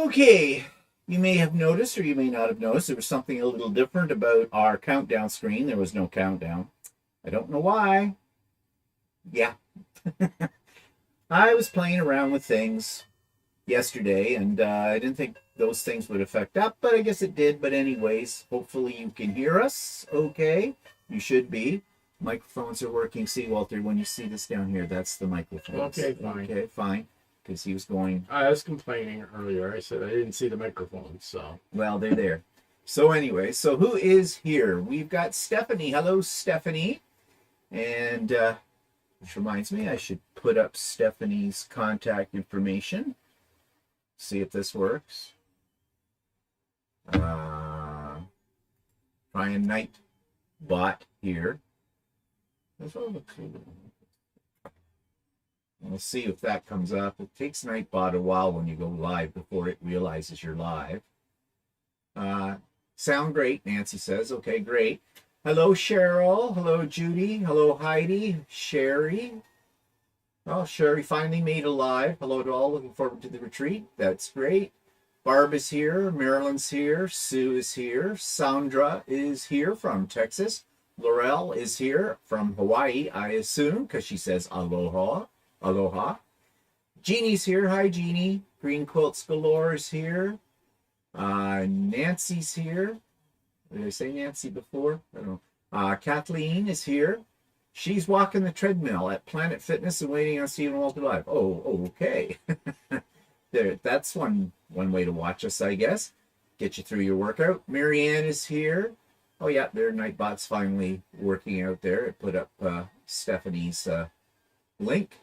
Okay, you may have noticed or you may not have noticed there was something a little different about our countdown screen. There was no countdown. I don't know why. Yeah. I was playing around with things yesterday and I didn't think those things would affect up, but I guess it did. But anyways, hopefully you can hear us okay. You should be. Microphones are working. See, Walter, when you see this down here, that's the microphone. Okay, fine. Okay, fine. Because he was going... I was complaining earlier. I said I didn't see the microphones, so... Well, they're there. So anyway, so who is here? We've got Stephanie. Hello, Stephanie. And which reminds me, I should put up Stephanie's contact information. See if this works. Brian Knight bot here. We'll see if that comes up. It takes Nightbot a while when you go live before it realizes you're live. Sound great, Nancy says. Okay, great. Hello, Cheryl. Hello, Judy. Hello, Heidi. Sherry. Oh, Sherry finally made it live. Hello to all. Looking forward to the retreat. That's great. Barb is here. Marilyn's here. Sue is here. Sandra is here from Texas. Laurel is here from Hawaii, I assume, because she says aloha. Aloha. Jeannie's here. Hi, Jeannie. Green Quilts Galore is here. Nancy's here. Did I say Nancy before? I don't know. Kathleen is here. She's walking the treadmill at Planet Fitness and waiting on Stephen Walter Live. Oh, okay. That's one way to watch us, I guess. Get you through your workout. Marianne is here. Oh, yeah, their Nightbot's finally working out there. It put up Stephanie's link.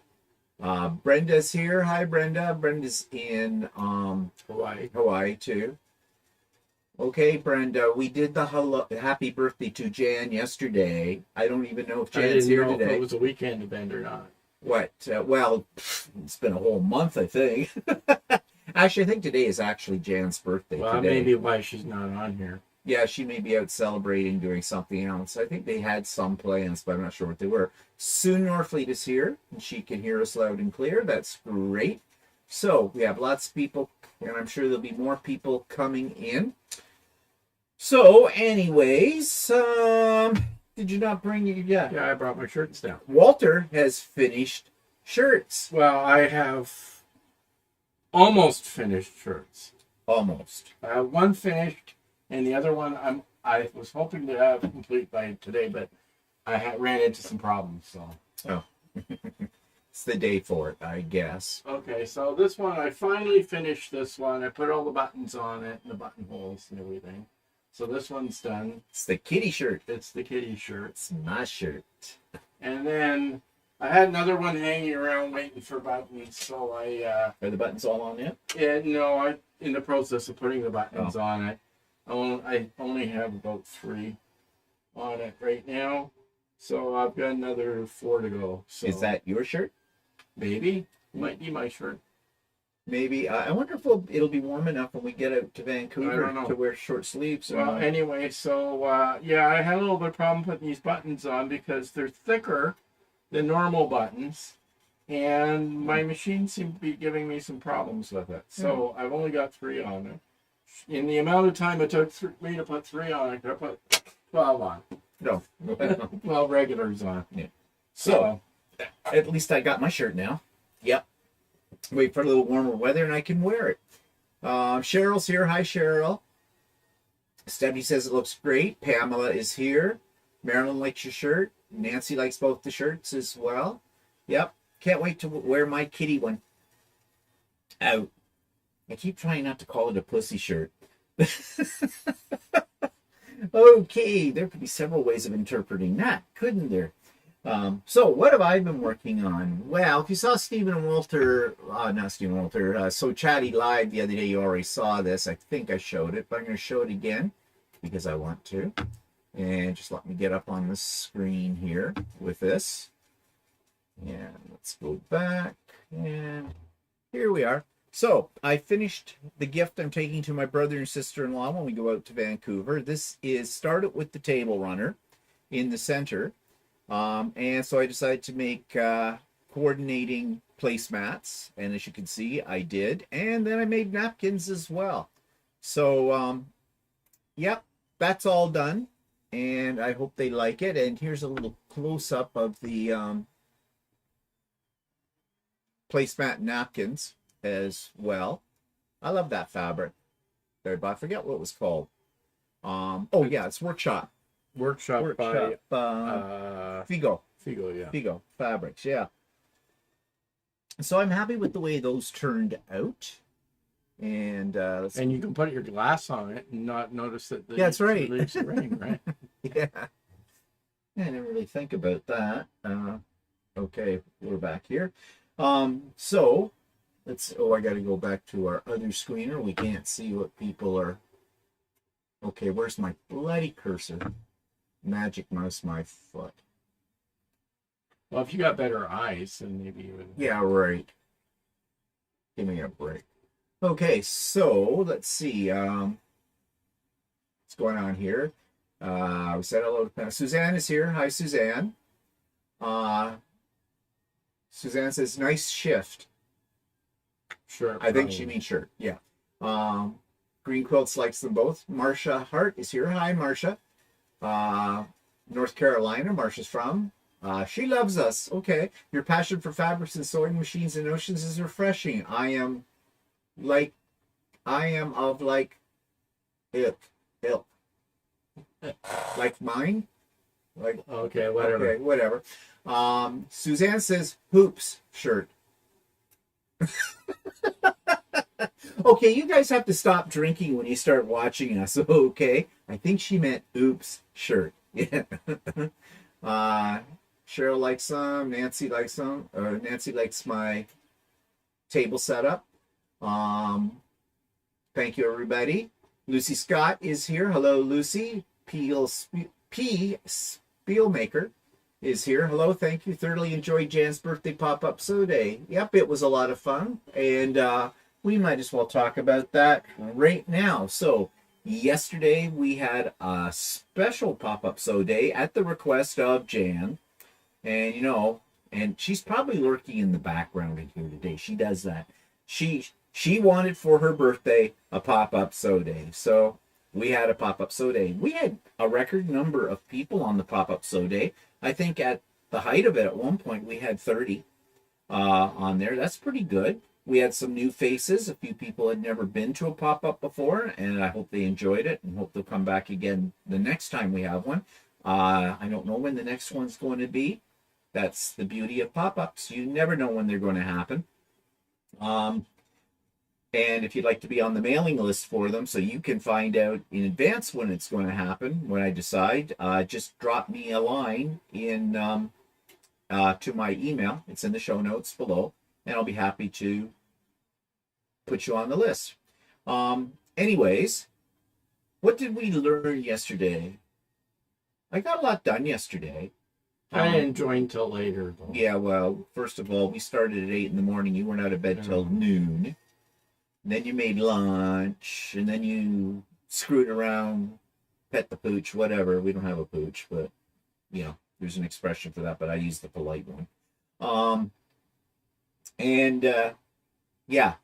Brenda's here. Hi, Brenda. Brenda's in Hawaii too. Okay, Brenda, we did the happy birthday to Jan yesterday. I don't even know if Jan's here today. I didn't know if it was a weekend event or not. What? Well, it's been a whole month, I think. Actually, I think today is actually Jan's birthday. Well, today. Maybe why she's not on here. Yeah, she may be out celebrating, doing something else. I think they had some plans, but I'm not sure what they were. Sue Norfleet is here, and she can hear us loud and clear. That's great. So we have lots of people, and I'm sure there'll be more people coming in. So, anyways, did you not bring your... Yeah, I brought my shirts down. Walter has finished shirts. Well, I have almost finished shirts. Almost. I have one finished. And the other one, I was hoping to have complete by today, but I ran into some problems. So, it's the day for it, I guess. Okay, so this one, I finally finished this one. I put all the buttons on it and the buttonholes and everything. So this one's done. It's the kitty shirt. It's the kitty shirt. It's my shirt. And then I had another one hanging around waiting for buttons. So I are the buttons all on it? Yeah, no, I'm in the process of putting the buttons on it. I only have about 3 on it right now, so I've got another 4 to go. So is that your shirt? Maybe. Might be my shirt. Maybe. I wonder if it'll be warm enough when we get out to Vancouver to wear short sleeves. Well, anyway, so yeah, I had a little bit of problem putting these buttons on because they're thicker than normal buttons, and my machine seemed to be giving me some problems with it. So I've only got 3 on it. In the amount of time it took me to put 3 on, I could have put 12 on. No. 12 regulars on. Yeah. So, at least I got my shirt now. Yep. Wait for a little warmer weather and I can wear it. Cheryl's here. Hi, Cheryl. Stephanie says it looks great. Pamela is here. Marilyn likes your shirt. Nancy likes both the shirts as well. Yep. Can't wait to wear my kitty one out. I keep trying not to call it a pussy shirt. Okay, there could be several ways of interpreting that, couldn't there? So what have I been working on? Well, if you saw Stephen and Walter, not Stephen Walter, so Chatty live the other day, you already saw this. I think I showed it, but I'm going to show it again because I want to. And just let me get up on the screen here with this. And let's go back. And here we are. So I finished the gift I'm taking to my brother and sister-in-law when we go out to Vancouver. This is started with the table runner in the center. And so I decided to make coordinating placemats, and as you can see, I did, and then I made napkins as well. So yep, that's all done, and I hope they like it. And here's a little close-up of the placemat napkins as well. I love that fabric. But I forget what it was called. Oh yeah, it's Workshop by Figo. Figo, yeah. Figo Fabrics, yeah. So I'm happy with the way those turned out. And and you can put your glass on it and not notice that yeah, that's right. Leaves the ring, right? Yeah. I didn't really think about that. Okay, we're back here. So let's, I got to go back to our other screener. We can't see what people are. Okay, where's my bloody cursor? Magic mouse, my foot. Well, if you got better eyes, then maybe you would. Yeah, right. Give me a break. Okay, so let's see. What's going on here? We said hello to Suzanne is here. Hi, Suzanne. Suzanne says, nice shift. Sure. I think she means shirt. Yeah. Green Quilts likes them both. Marcia Hart is here. Hi, Marcia. North Carolina, Marcia's from. She loves us. Okay. Your passion for fabrics and sewing machines and oceans is refreshing. I am of ilk. Like mine? Like okay, whatever. Okay, whatever. Suzanne says hoops shirt. Okay, you guys have to stop drinking when you start watching us. Okay. I think she meant oops shirt. Yeah. Cheryl likes some. Nancy likes some. Nancy likes my table setup. Thank you, everybody. Lucy Scott is here. Hello, Lucy. P. Spielmaker is here. Hello, thank you. Thoroughly enjoyed Jan's birthday pop-up sew day. Yep, it was a lot of fun. And we might as well talk about that right now. So, yesterday we had a special pop-up sew day at the request of Jan. And, you know, and she's probably lurking in the background in here today. She does that. She wanted for her birthday a pop-up sew day. So we had a pop-up sew day. We had a record number of people on the pop-up sew day. I think at the height of it, at one point, we had 30 on there. That's pretty good. We had some new faces. A few people had never been to a pop-up before, and I hope they enjoyed it and hope they'll come back again the next time we have one. I don't know when the next one's going to be. That's the beauty of pop-ups. You never know when they're going to happen. And if you'd like to be on the mailing list for them so you can find out in advance when it's going to happen, when I decide, just drop me a line in to my email. It's in the show notes below, and I'll be happy to put you on the list. Anyways, what did we learn yesterday? I got a lot done yesterday. I didn't join till later, though. Yeah, well, first of all, we started at 8 in the morning. You weren't out of bed till noon. And then you made lunch, and then you screwed around, pet the pooch, whatever. We don't have a pooch, but, you know, there's an expression for that, but I use the polite one. Yeah.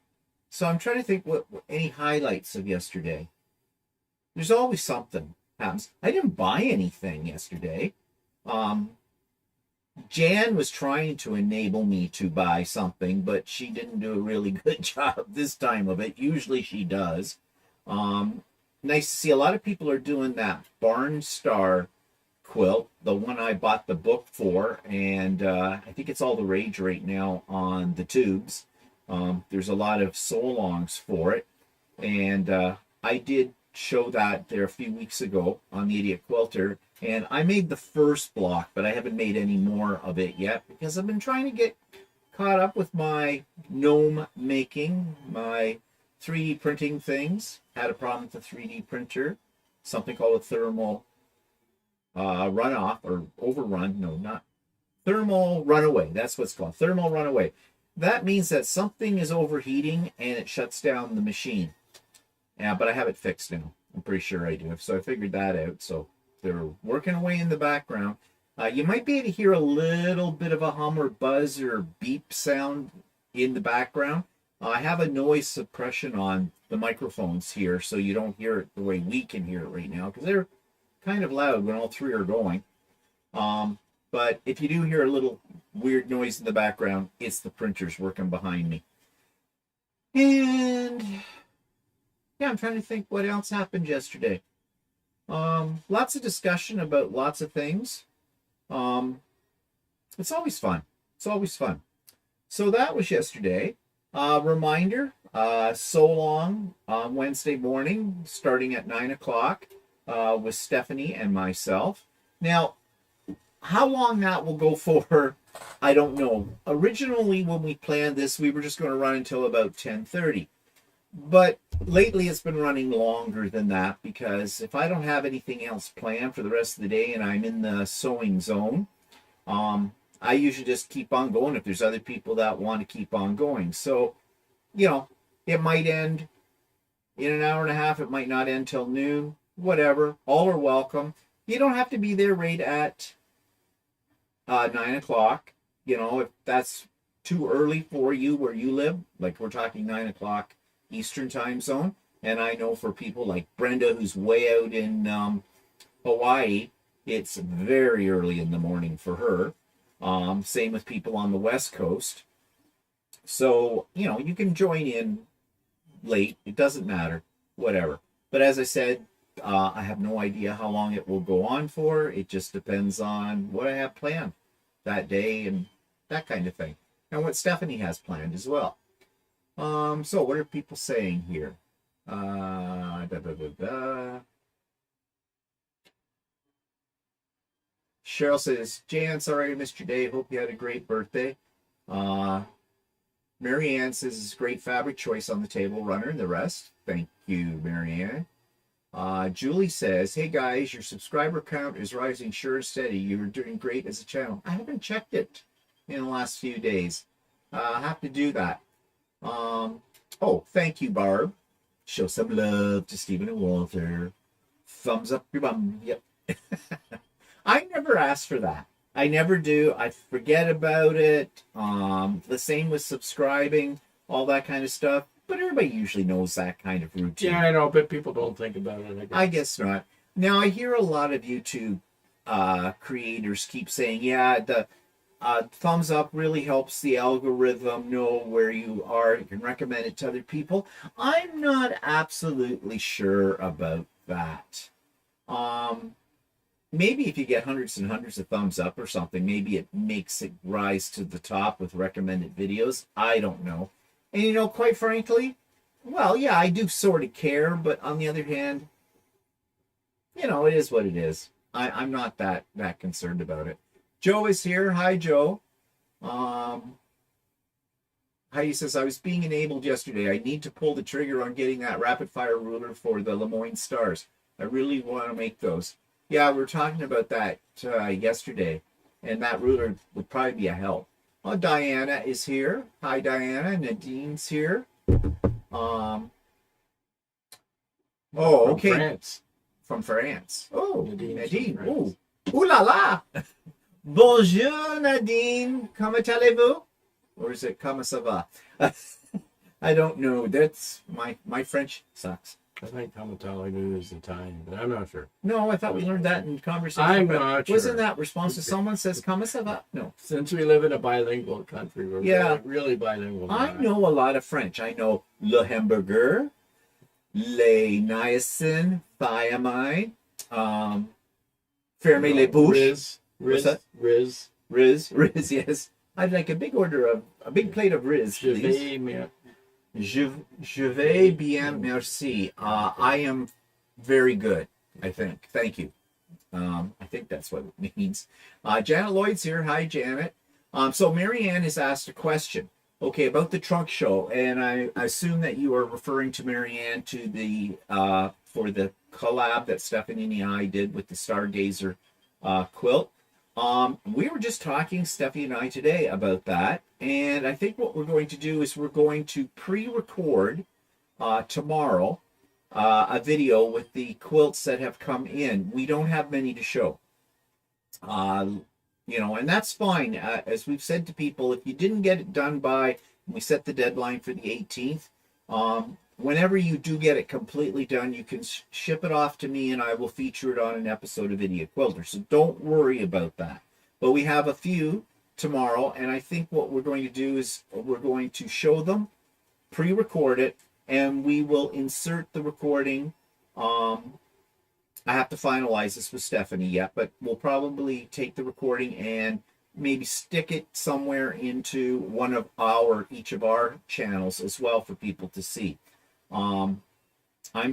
So I'm trying to think what any highlights of yesterday. There's always something happens. I didn't buy anything yesterday. Jan was trying to enable me to buy something, but she didn't do a really good job this time of it. Usually she does. Nice to see a lot of people are doing that Barn Star quilt, the one I bought the book for, and I think it's all the rage right now on the tubes. There's a lot of sew-alongs for it, and I did show that there a few weeks ago on the Idiot Quilter, and I made the first block, but I haven't made any more of it yet because I've been trying to get caught up with my gnome making, my 3D printing things. Had a problem with the 3D printer, something called a thermal runoff or overrun. No, not thermal runaway. That's what's called, thermal runaway. That means that something is overheating and it shuts down the machine. Yeah, but I have it fixed now. I'm pretty sure I do. So I figured that out. So they're working away in the background. You might be able to hear a little bit of a hum or buzz or beep sound in the background. I have a noise suppression on the microphones here, so you don't hear it the way we can hear it right now, because they're kind of loud when all three are going. But if you do hear a little weird noise in the background, it's the printers working behind me. And yeah, I'm trying to think what else happened yesterday. Lots of discussion about lots of things. It's always fun. It's always fun. So that was yesterday. Reminder, So Long on Wednesday morning, starting at 9 o'clock with Stephanie and myself. Now, how long that will go for, I don't know. Originally, when we planned this, we were just going to run until about 10:30. But lately, it's been running longer than that, because if I don't have anything else planned for the rest of the day and I'm in the sewing zone, I usually just keep on going if there's other people that want to keep on going. So, you know, it might end in an hour and a half. It might not end till noon, whatever. All are welcome. You don't have to be there right at 9 o'clock. You know, if that's too early for you where you live, like we're talking 9 o'clock Eastern time zone. And I know for people like Brenda, who's way out in Hawaii, it's very early in the morning for her. Same with people on the West Coast. So, you know, you can join in late. It doesn't matter. Whatever. But as I said, I have no idea how long it will go on for. It just depends on what I have planned that day and that kind of thing. And what Stephanie has planned as well. So what are people saying here? Cheryl says, Jan, sorry I missed your day. Hope you had a great birthday. Mary Ann says, it's a great fabric choice on the table runner and the rest. Thank you, Mary Ann. Julie says, hey guys, your subscriber count is rising sure and steady. You're doing great as a channel. I haven't checked it in the last few days. I have to do that. Oh, thank you, Barb. Show some love to Stephen and Walter. Thumbs up your bum. Yep. I never ask for that. I never do. I forget about it. The same with subscribing, all that kind of stuff. But everybody usually knows that kind of routine. Yeah, I know, but people don't think about it. I guess not. Now, I hear a lot of YouTube creators keep saying, yeah, the thumbs up really helps the algorithm know where you are. You can recommend it to other people. I'm not absolutely sure about that. Maybe if you get hundreds and hundreds of thumbs up or something, maybe it makes it rise to the top with recommended videos. I don't know. And, you know, quite frankly, well, yeah, I do sort of care, but on the other hand, you know, it is what it is. I'm not that concerned about it. Joe is here. Hi, Joe. Heidi says, I was being enabled yesterday. I need to pull the trigger on getting that rapid fire ruler for the Lemoyne Stars. I really want to make those. Yeah, we were talking about that yesterday, and that ruler would probably be a help. Oh, Diana is here. Hi, Diana. Nadine's here. Oh, okay. France. From France. Oh, Nadine. France. Oh, ooh la la. Bonjour, Nadine. Comment allez-vous? Or is it comment ça va? I don't know. That's my French sucks. I think Kamatalagu is Italian, but I'm not sure. No, I thought we learned that in conversation. I'm not sure. Wasn't that response to someone says comment ça va? No. Since we live in a bilingual country, we're really bilingual. I know a lot of French. I know le hamburger, les niacin, thiamine, fermez les bouches. Riz, yes. I'd like a big plate of Riz, please. Je vais bien, merci. I am very good, I think. Thank you. I think that's what it means. Janet Lloyd's here. Hi, Janet. So Mary Ann has asked a question, okay, about the trunk show, and I assume that you are referring to Mary Ann to the for the collab that Stephanie and I did with the Stargazer quilt. We were just talking, Stephanie and I, today about that, and I think what we're going to do is we're going to pre-record tomorrow a video with the quilts that have come in. We don't have many to show, you know, and that's fine. As we've said to people, if you didn't get it done by We set the deadline for the 18th. Whenever you do get it completely done, you can ship it off to me and I will feature it on an episode of Idiot Quilter. So don't worry about that. But we have a few tomorrow, and I think what we're going to do is we're going to show them, pre-record it, and we will insert the recording. I have to finalize this with Stephanie yet, but we'll probably take the recording and maybe stick it somewhere into one of each of our channels as well for people to see. I'm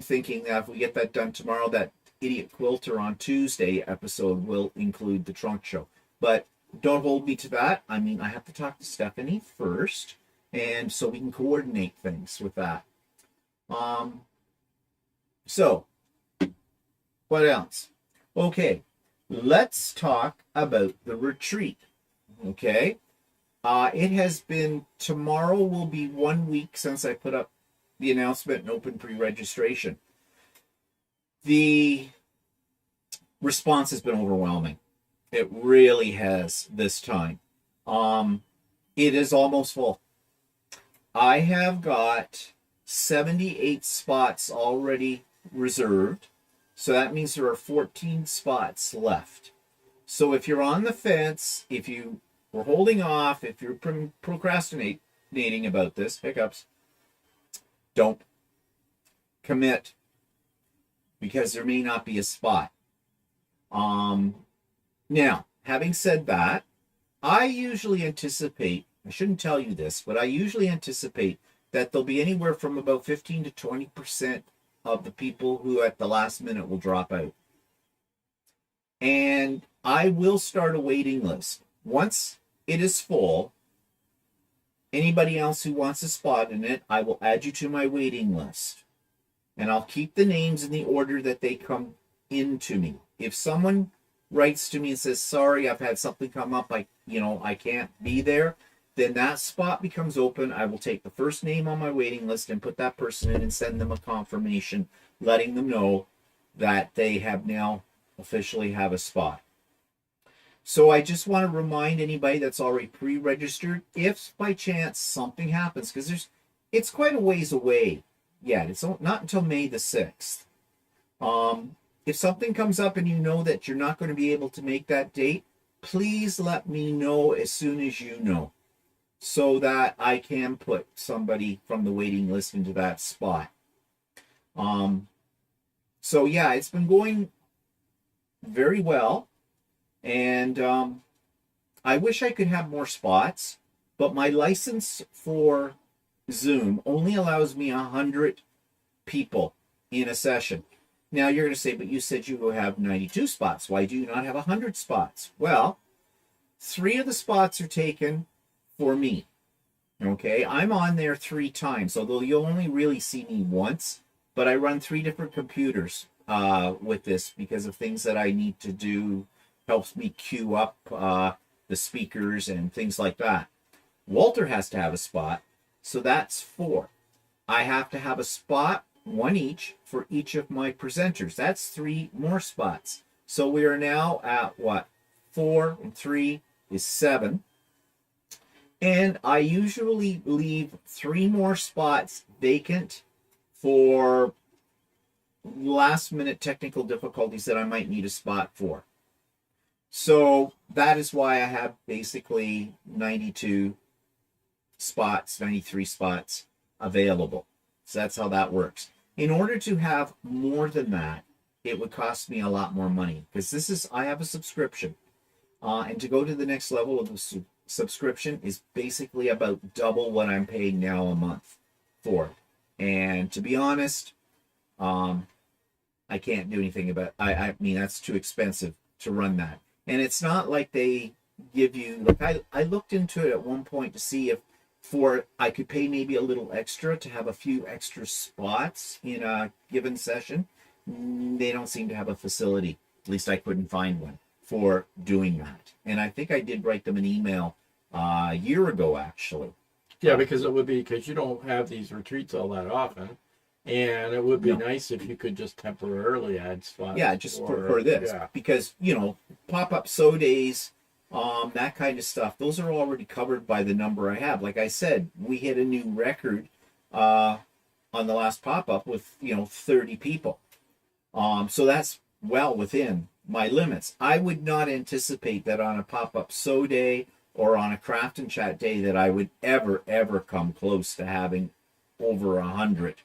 thinking that if we get that done tomorrow, that Idiot Quilter on Tuesday episode will include the trunk show. But don't hold me to that. I mean, I have to talk to Stephanie first, and so we can coordinate things with that. So, what else? Okay, let's talk about the retreat. Okay, it has been, tomorrow will be 1 week since I put up the announcement and open pre-registration. The response has been overwhelming. It really has this time. It is almost full. I have got 78 spots already reserved. So that means there are 14 spots left. So if you're on the fence, if you were holding off, if you're procrastinating about this, hiccups, don't commit, because there may not be a spot. Now, having said that, I usually anticipate, I shouldn't tell you this, but I usually anticipate that there'll be anywhere from about 15 to 20% of the people who at the last minute will drop out. And I will start a waiting list. Once it is full, anybody else who wants a spot in it, I will add you to my waiting list. And I'll keep the names in the order that they come into me. If someone writes to me and says, sorry, I've had something come up, I can't be there, then that spot becomes open. I will take the first name on my waiting list and put that person in and send them a confirmation, letting them know that they have now officially have a spot. So I just want to remind anybody that's already pre-registered, if by chance something happens, because it's quite a ways away yet. It's not until May the 6th. If something comes up and you know that you're not going to be able to make that date, please let me know as soon as you know, so that I can put somebody from the waiting list into that spot. So yeah, it's been going very well, and I wish I could have more spots, but my license for Zoom only allows me 100 people in a session. Now you're going to say, but you said you will have 92 spots. Why do you not have 100 spots? Well, 3 of the spots are taken for me. Okay, I'm on there 3 times, although you'll only really see me once, but I run 3 different computers with this because of things that I need to do. Helps me queue up the speakers and things like that. Walter has to have a spot, so that's 4. I have to have a spot, 1 each, for each of my presenters. That's 3 more spots. So we are now at what? 4 and 3 is 7. And I usually leave 3 more spots vacant for last minute technical difficulties that I might need a spot for. So that is why I have basically 92 spots, 93 spots available. So that's how that works. In order to have more than that, it would cost me a lot more money, because I have a subscription. And to go to the next level of the subscription is basically about double what I'm paying now a month for. And to be honest, I can't do anything about it. I mean, that's too expensive to run that. And it's not like they give you, like I looked into it at one point to see if I could pay maybe a little extra to have a few extra spots in a given session. They don't seem to have a facility. At least I couldn't find one for doing that. And I think I did write them an email a year ago, actually. Yeah, because you don't have these retreats all that often. And it would be No. nice if you could just temporarily add spots. Yeah, just for this. Yeah. Because, pop-up so days, that kind of stuff. Those are already covered by the number I have. Like I said, we hit a new record on the last pop-up with 30 people. So that's well within my limits. I would not anticipate that on a pop-up so day or on a craft and chat day that I would ever come close to having over 100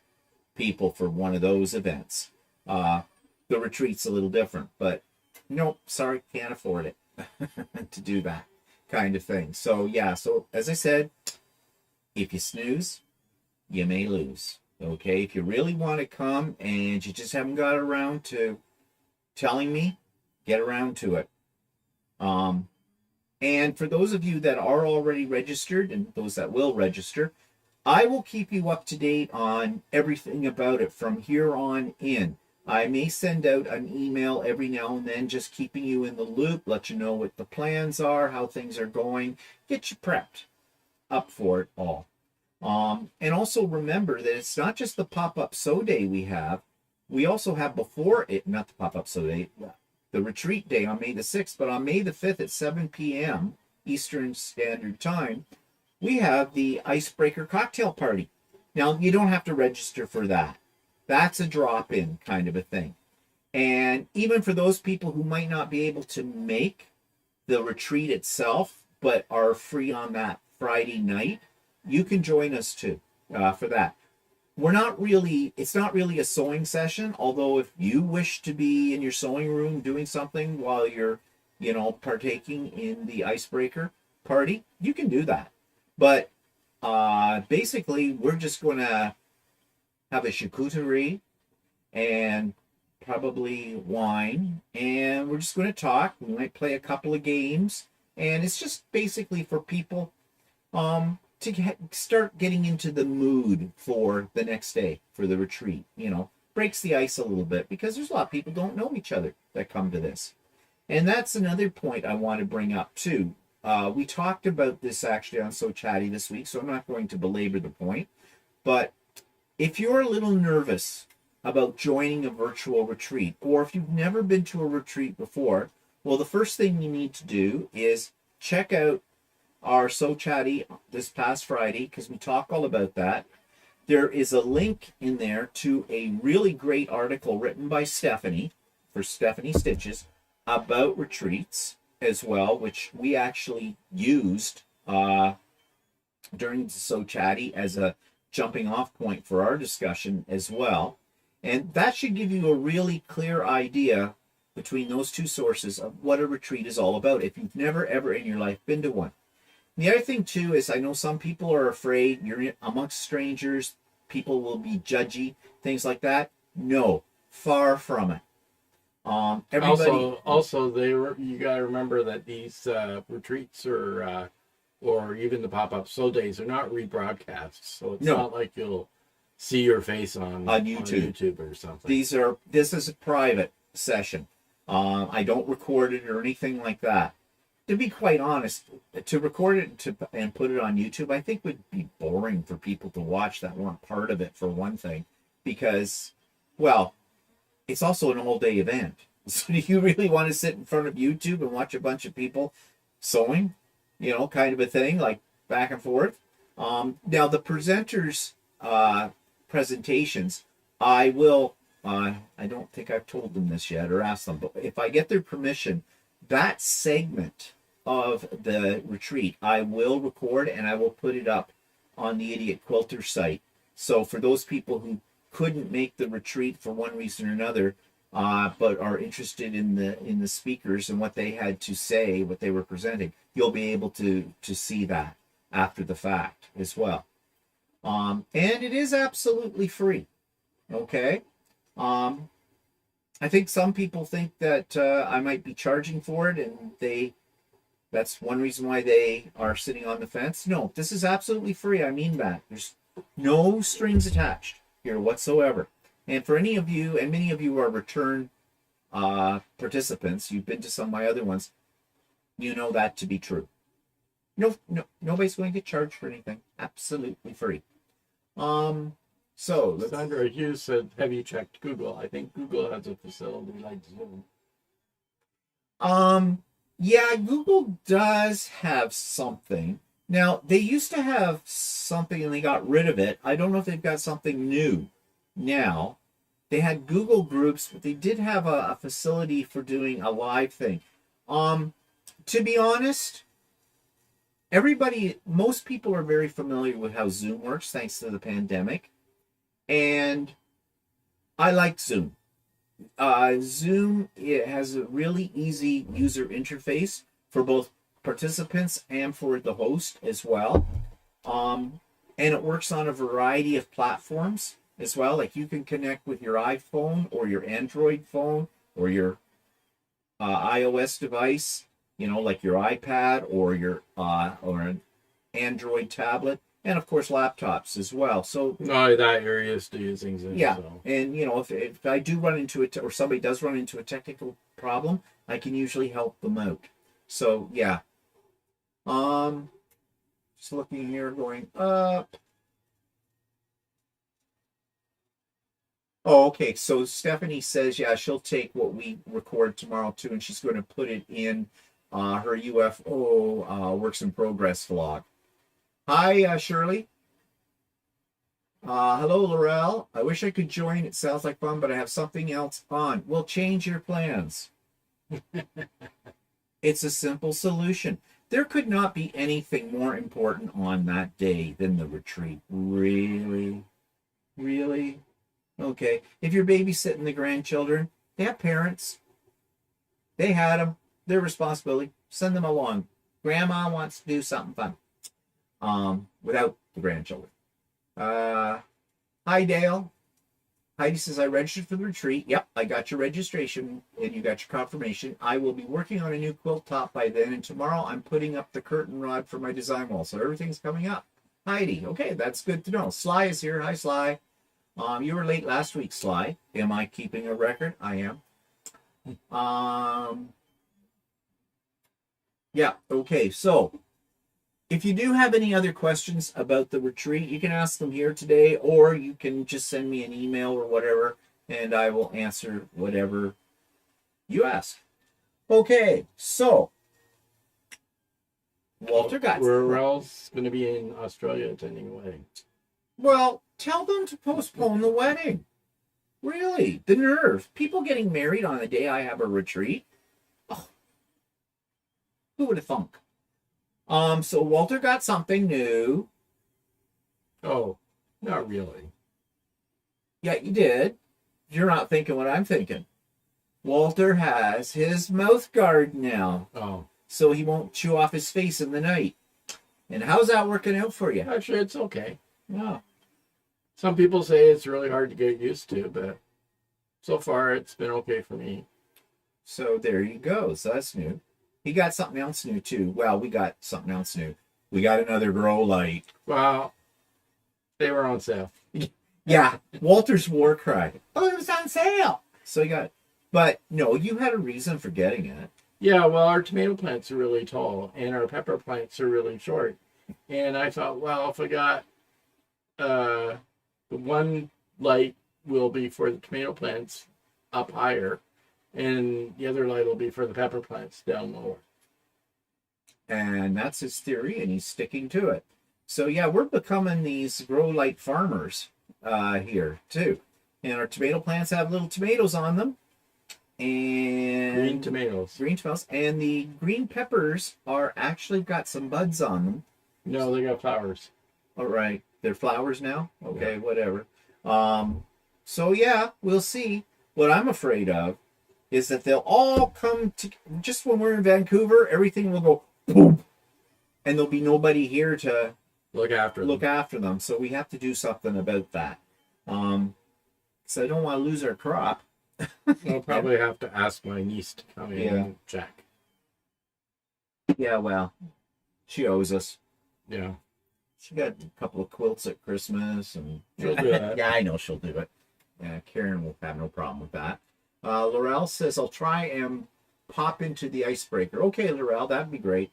people for one of those events. The retreat's a little different, but nope, sorry, can't afford it to do that kind of thing. So yeah, so as I said, if you snooze, you may lose. Okay, if you really want to come and you just haven't got around to telling me, get around to it. And for those of you that are already registered and those that will register, I will keep you up to date on everything about it from here on in. I may send out an email every now and then just keeping you in the loop, let you know what the plans are, how things are going, get you prepped up for it all. And also remember that it's not just the pop-up so day we have. We also have before it, not the pop-up so day, the retreat day on May the 6th, but on May the 5th at 7 p.m. Eastern Standard Time, we have the Icebreaker Cocktail Party. Now, you don't have to register for that. That's a drop-in kind of a thing. And even for those people who might not be able to make the retreat itself, but are free on that Friday night, you can join us too for that. It's not really a sewing session, although if you wish to be in your sewing room doing something while you're, partaking in the Icebreaker party, you can do that. But basically, we're just going to have a charcuterie and probably wine, and we're just going to talk. We might play a couple of games, and it's just basically for people to start getting into the mood for the next day, for the retreat. Breaks the ice a little bit because there's a lot of people don't know each other that come to this. And that's another point I want to bring up too. We talked about this actually on So Chatty this week, so I'm not going to belabor the point. But if you're a little nervous about joining a virtual retreat, or if you've never been to a retreat before, well, the first thing you need to do is check out our So Chatty this past Friday, because we talk all about that. There is a link in there to a really great article written by Stephanie, for Stephanie Stitches, about retreats as well, which we actually used during So Chatty as a jumping off point for our discussion as well. And that should give you a really clear idea between those two sources of what a retreat is all about if you've never ever in your life been to one. The other thing too is I know some people are afraid you're amongst strangers, people will be judgy, things like that. No, far from it. Everybody. You got to remember that these retreats or even the pop-up so days are not rebroadcasts, so it's not like you'll see your face on YouTube or something. This is a private session. I don't record it or anything like that. To be quite honest, to record it and put it on YouTube, I think would be boring for people to watch that weren't part of it, for one thing, because, well, it's also an all-day event. So do you really want to sit in front of YouTube and watch a bunch of people sewing, kind of a thing, like back and forth? Now, the presenters' presentations, I don't think I've told them this yet or asked them, but if I get their permission, that segment of the retreat I will record and I will put it up on the Idiot Quilter site. So for those people who couldn't make the retreat for one reason or another, but are interested in the speakers and what they had to say, what they were presenting, you'll be able to see that after the fact as well. And it is absolutely free. Okay. I think some people think that I might be charging for it, and that's one reason why they are sitting on the fence. No, this is absolutely free. I mean that. There's no strings attached here whatsoever. And for any of you, and many of you are return participants, you've been to some of my other ones, you know that to be true. No, nobody's going to get charged for anything. Absolutely free. So Sandra Hughes said, "Have you checked Google?" I think Google has a facility like Zoom. Yeah, Google does have something. Now, they used to have something and they got rid of it. I don't know if they've got something new now. They had Google Groups, but they did have a facility for doing a live thing. Um, to be honest, most people are very familiar with how Zoom works thanks to the pandemic. And I like Zoom. Zoom, it has a really easy user interface for both participants and for the host as well. And it works on a variety of platforms as well. Like you can connect with your iPhone or your Android phone or your iOS device, like your iPad or your or an Android tablet, and of course laptops as well. So Oh, that you're used to using Zoom. yeah, So. and if I do run into it or somebody does run into a technical problem, I can usually help them out. So yeah, just looking here, going up. Oh, okay. So Stephanie says, yeah, she'll take what we record tomorrow too, and she's going to put it in her UFO works in progress vlog. Hi, Shirley. Hello, Laurel. I wish I could join. It sounds like fun, but I have something else on. Well, change your plans. It's a simple solution. There could not be anything more important on that day than the retreat. Really? Really? Okay. If you're babysitting the grandchildren, they have parents. They had them. Their responsibility. Send them along. Grandma wants to do something fun. Without the grandchildren. Hi, Dale. Heidi says, I registered for the retreat. Yep, I got your registration and you got your confirmation. I will be working on a new quilt top by then, and tomorrow I'm putting up the curtain rod for my design wall. So everything's coming up. Heidi, okay, that's good to know. Sly is here. Hi, Sly. You were late last week, Sly. Am I keeping a record? I am. Yeah, okay, so if you do have any other questions about the retreat, you can ask them here today, or you can just send me an email or whatever, and I will answer whatever you ask. Okay, so Walter got. Where else going to be in Australia attending a wedding? Well, tell them to postpone the wedding. Really, the nerve. People getting married on the day I have a retreat. Oh, who would have thunk? So Walter got something new. Oh, not really. Yeah, you did. You're not thinking what I'm thinking. Walter has his mouth guard now. Oh. So he won't chew off his face in the night. And how's that working out for you? Actually, it's okay. Yeah. Some people say it's really hard to get used to, but so far it's been okay for me. So there you go. So that's new. He got something else new too. Well, we got something else new. We got another grow light. Well, they were on sale. Yeah, Walter's war cry. Oh, it was on sale. So he got, but no, you had a reason for getting it. Yeah, well, our tomato plants are really tall and our pepper plants are really short. And I thought, well, if I got the one light will be for the tomato plants up higher, and the other light will be for the pepper plants down lower. And that's his theory, and he's sticking to it. So yeah, we're becoming these grow light farmers here too. And our tomato plants have little tomatoes on them. And Green tomatoes. Green tomatoes. And the green peppers are actually got some buds on them. No, they got flowers. All right. They're flowers now? Okay, yeah. Whatever. So yeah, we'll see. What I'm afraid of is that they'll all come to, just when we're in Vancouver, everything will go boom, and there'll be nobody here to look after them. So we have to do something about that. So I don't want to lose our crop. I'll probably have to ask my niece to come in and check. Yeah, well, she owes us. Yeah. She got a couple of quilts at Christmas, and she'll do that. Yeah, I know she'll do it. Yeah, Karen will have no problem with that. Laurel says, I'll try and pop into the icebreaker. Okay, Laurel, that'd be great.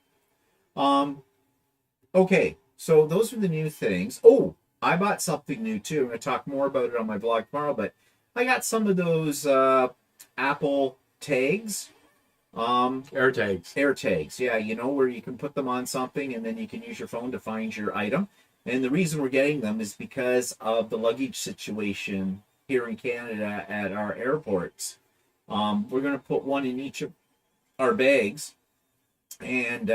Okay, so those are the new things. Oh, I bought something new too. I'm going to talk more about it on my blog tomorrow, but I got some of those Apple tags Air tags. Air tags, yeah, where you can put them on something and then you can use your phone to find your item. And the reason we're getting them is because of the luggage situation here in Canada at our airports. We're going to put one in each of our bags, and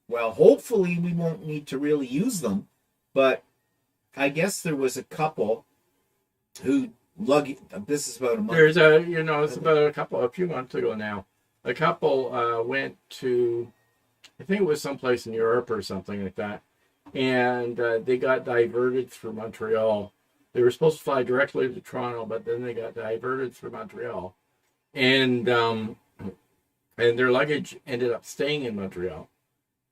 well, hopefully we won't need to really use them, but I guess there was a couple who this is about a month. There's it's about a few months ago now. A couple went to, I think it was someplace in Europe or something like that, and they got diverted through Montreal. They were supposed to fly directly to Toronto, but then they got diverted through Montreal, and their luggage ended up staying in Montreal,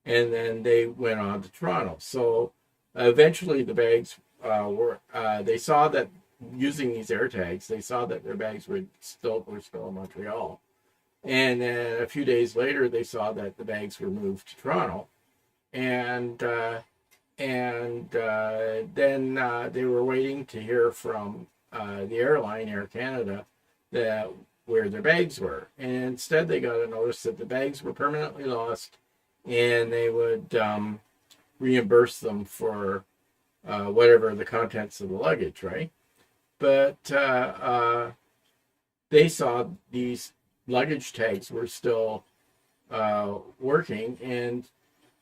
and then they went on to Toronto. So eventually the bags they saw that using these air tags, they saw that their bags were still in Montreal. And then a few days later, they saw that the bags were moved to Toronto, and then they were waiting to hear from the airline, Air Canada, where their bags were. And instead, they got a notice that the bags were permanently lost, and they would reimburse them for whatever the contents of the luggage, right? But they saw these luggage tags were still working and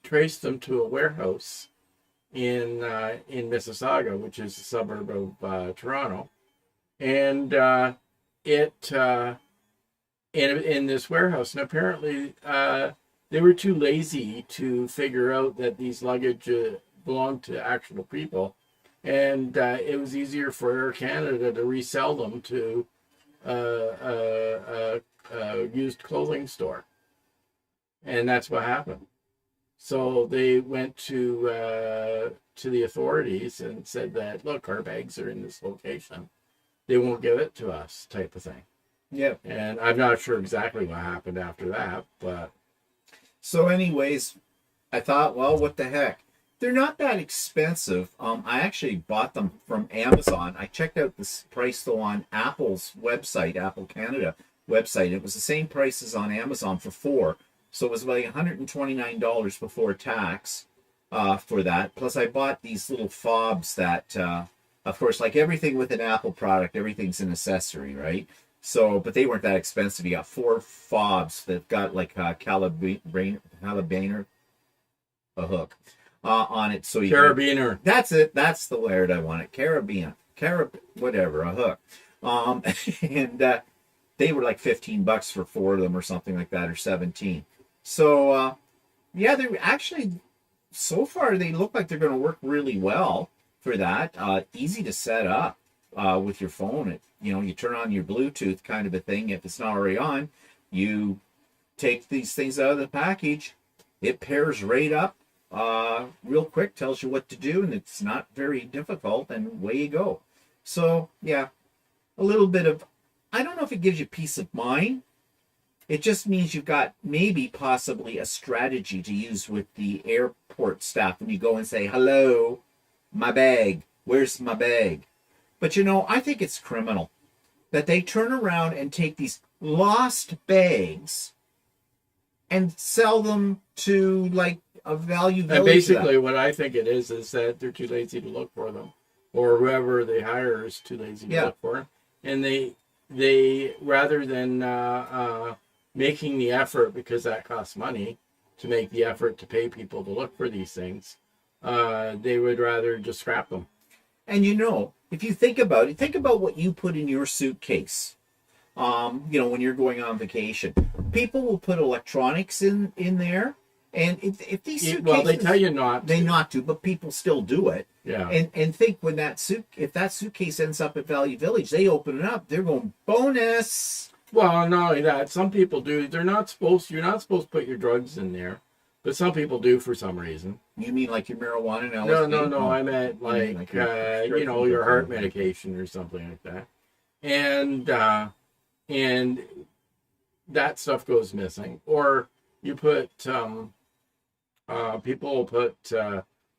traced them to a warehouse in Mississauga, which is a suburb of Toronto, and in this warehouse. And apparently they were too lazy to figure out that these luggage belonged to actual people, and it was easier for Air Canada to resell them to a used clothing store, and that's what happened. So they went to the authorities and said that, look, our bags are in this location, they won't give it to us, type of thing. Yeah. And I'm not sure exactly what happened after that, but so anyways, I thought, well, what the heck, they're not that expensive. I actually bought them from Amazon. I checked out this price though on Apple's website, Apple Canada website. It was the same price as on Amazon for 4. So it was like $129 before tax for that. Plus I bought these little fobs that, of course, like everything with an Apple product, everything's an accessory, right? So, but they weren't that expensive. You got 4 fobs that got like a carabiner, a hook on it. So you carabiner. That's it. That's the word I wanted. Carabiner. Whatever, a hook. And they were like $15 for 4 of them or something like that, or 17. So, yeah, they're actually, so far, they look like they're going to work really well for that. Easy to set up with your phone. You turn on your Bluetooth kind of a thing. If it's not already on, you take these things out of the package. It pairs right up real quick, tells you what to do, and it's not very difficult, and away you go. So, yeah, a little bit of, I don't know if it gives you peace of mind. It just means you've got maybe possibly a strategy to use with the airport staff when you go and say, hello, my bag, where's my bag? But I think it's criminal that they turn around and take these lost bags and sell them to like a value village. And basically what I think it is that they're too lazy to look for them, or whoever they hire is too lazy to look for them. And they rather than making the effort, because that costs money to make the effort to pay people to look for these things, they would rather just scrap them. And if you think about it, think about what you put in your suitcase. When you're going on vacation, people will put electronics in there, and if these suitcases, well, they tell you not to, but people still do it. Yeah. And think when if that suitcase ends up at Value Village, they open it up, they're going bonus. Well, not only that, some people do. You're not supposed to put your drugs in there, but some people do for some reason. You mean like your marijuana and LSD? No. I meant like your heart medication or something like that, and that stuff goes missing. Or you put people will put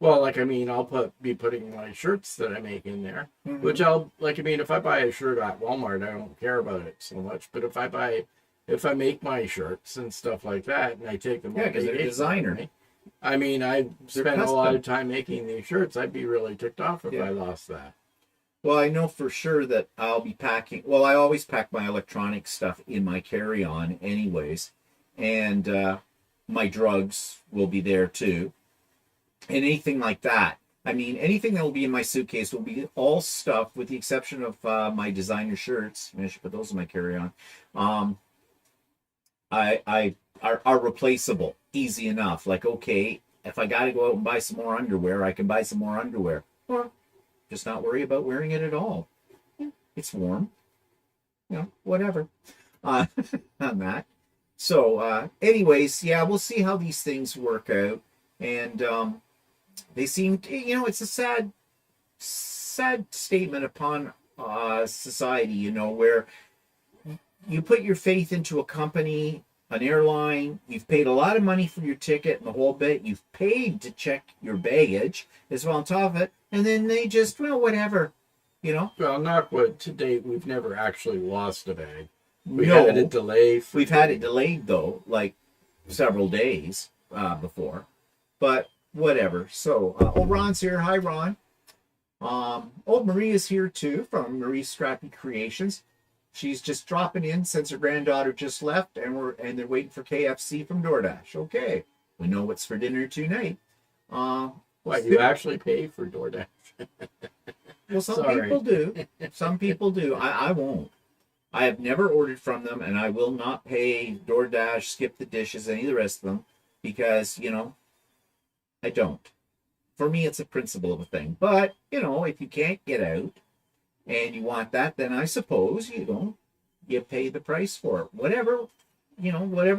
I'll be putting my shirts that I make in there, which if I buy a shirt at Walmart, I don't care about it so much. But if I buy if I make my shirts and stuff like that, and I take them Yeah, on 'cause they're vacation designer. with me, I mean, I They're spent a lot custom. of time making these shirts. I'd be really ticked off if Yeah. I lost that. Well, I know for sure that I'll be packing. Well, I always pack my electronic stuff in my carry-on, anyways, and my drugs will be there too, and anything like that. I mean, anything that will be in my suitcase will be all stuff, with the exception of my designer shirts. I should put those in my carry-on. I are replaceable, easy enough. Like, okay, if I got to go out and buy some more underwear, I can buy some more underwear. Or just not worry about wearing it at all. It's warm, whatever. Uh, on that. So, anyways, yeah, we'll see how these things work out, and they seem, it's a sad statement upon society, where you put your faith into a company, an airline, you've paid a lot of money for your ticket and the whole bit, you've paid to check your baggage as well on top of it, and then they just, well, whatever, Well, knock wood, to date, we've never actually lost a bag. We No, had it delayed. we've had it delayed, though, like several days before, but whatever. So, Ron's here. Hi, Ron. Maria's here too, from Marie's Scrappy Creations. She's just dropping in since her granddaughter just left, and they're waiting for KFC from DoorDash. Okay, we know what's for dinner tonight. What, you actually pay for DoorDash? Well, some Sorry. people do. Some people do. I won't. I have never ordered from them, and I will not pay DoorDash, Skip the Dishes, any of the rest of them, because I don't. For me, it's a principle of a thing. But if you can't get out and you want that, then I suppose you pay the price for it. Whatever